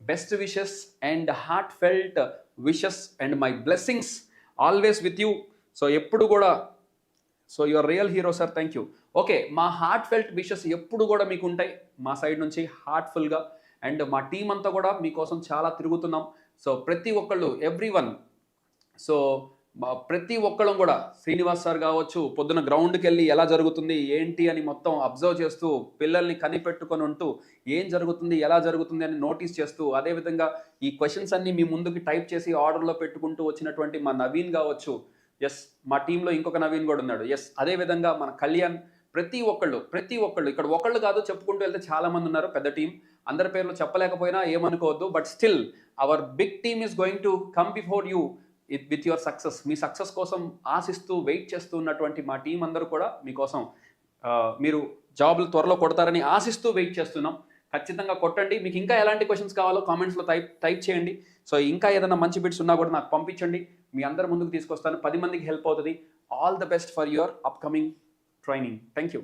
best wishes and heartfelt wishes and my blessings always with you. So ఎప్పుడు కూడా, so your real hero sir, thank you. Okay, మా హార్ట్ ఫెల్ట్ విషెస్ ఎప్పుడు కూడా మీకు ఉంటాయి మా సైడ్ నుంచి హార్ట్ఫుల్గా. అండ్ మా టీం అంతా కూడా మీకోసం చాలా తిరుగుతున్నాం. సో ప్రతి ఒక్కళ్ళు ఎవ్రీవన్, సో ప్రతి ఒక్కళ్ళం కూడా శ్రీనివాస్ సార్ కావచ్చు, పొద్దున గ్రౌండ్కి వెళ్ళి ఎలా జరుగుతుంది ఏంటి అని మొత్తం అబ్జర్వ్ చేస్తూ, పిల్లల్ని కనిపెట్టుకొని ఉంటూ ఏం జరుగుతుంది ఎలా జరుగుతుంది అని నోటీస్ చేస్తూ, అదేవిధంగా ఈ క్వశ్చన్స్ అన్ని మీ ముందుకి టైప్ చేసి ఆర్డర్లో పెట్టుకుంటూ వచ్చినటువంటి మా నవీన్ కావచ్చు. ఎస్, మా టీంలో ఇంకొక నవీన్ కూడా ఉన్నాడు. ఎస్, అదేవిధంగా మన కళ్యాణ్, ప్రతి ఒక్కళ్ళు ఇక్కడ ఒకళ్ళు కాదు, చెప్పుకుంటూ వెళ్తే చాలా మంది ఉన్నారు, పెద్ద టీం. అందరి పేర్లు చెప్పలేకపోయినా ఏమనుకోవద్దు. But still our big team is going to come before you with your success. మీ సక్సెస్ కోసం ఆశిస్తూ వెయిట్ చేస్తూ ఉన్నటువంటి మా టీం అందరూ కూడా మీకోసం మీరు జాబ్లు త్వరలో కొడతారని ఆశిస్తూ వెయిట్ చేస్తున్నాం. ఖచ్చితంగా కొట్టండి. మీకు ఇంకా ఎలాంటి క్వశ్చన్స్ కావాలో కామెంట్స్లో టైప్ చేయండి. సో ఇంకా ఏదైనా మంచి బిట్స్ ఉన్నా కూడా నాకు పంపించండి, మీ అందరి ముందుకు తీసుకొస్తాను. 10 మందికి హెల్ప్ అవుతుంది. All the best for your upcoming training. Thank you.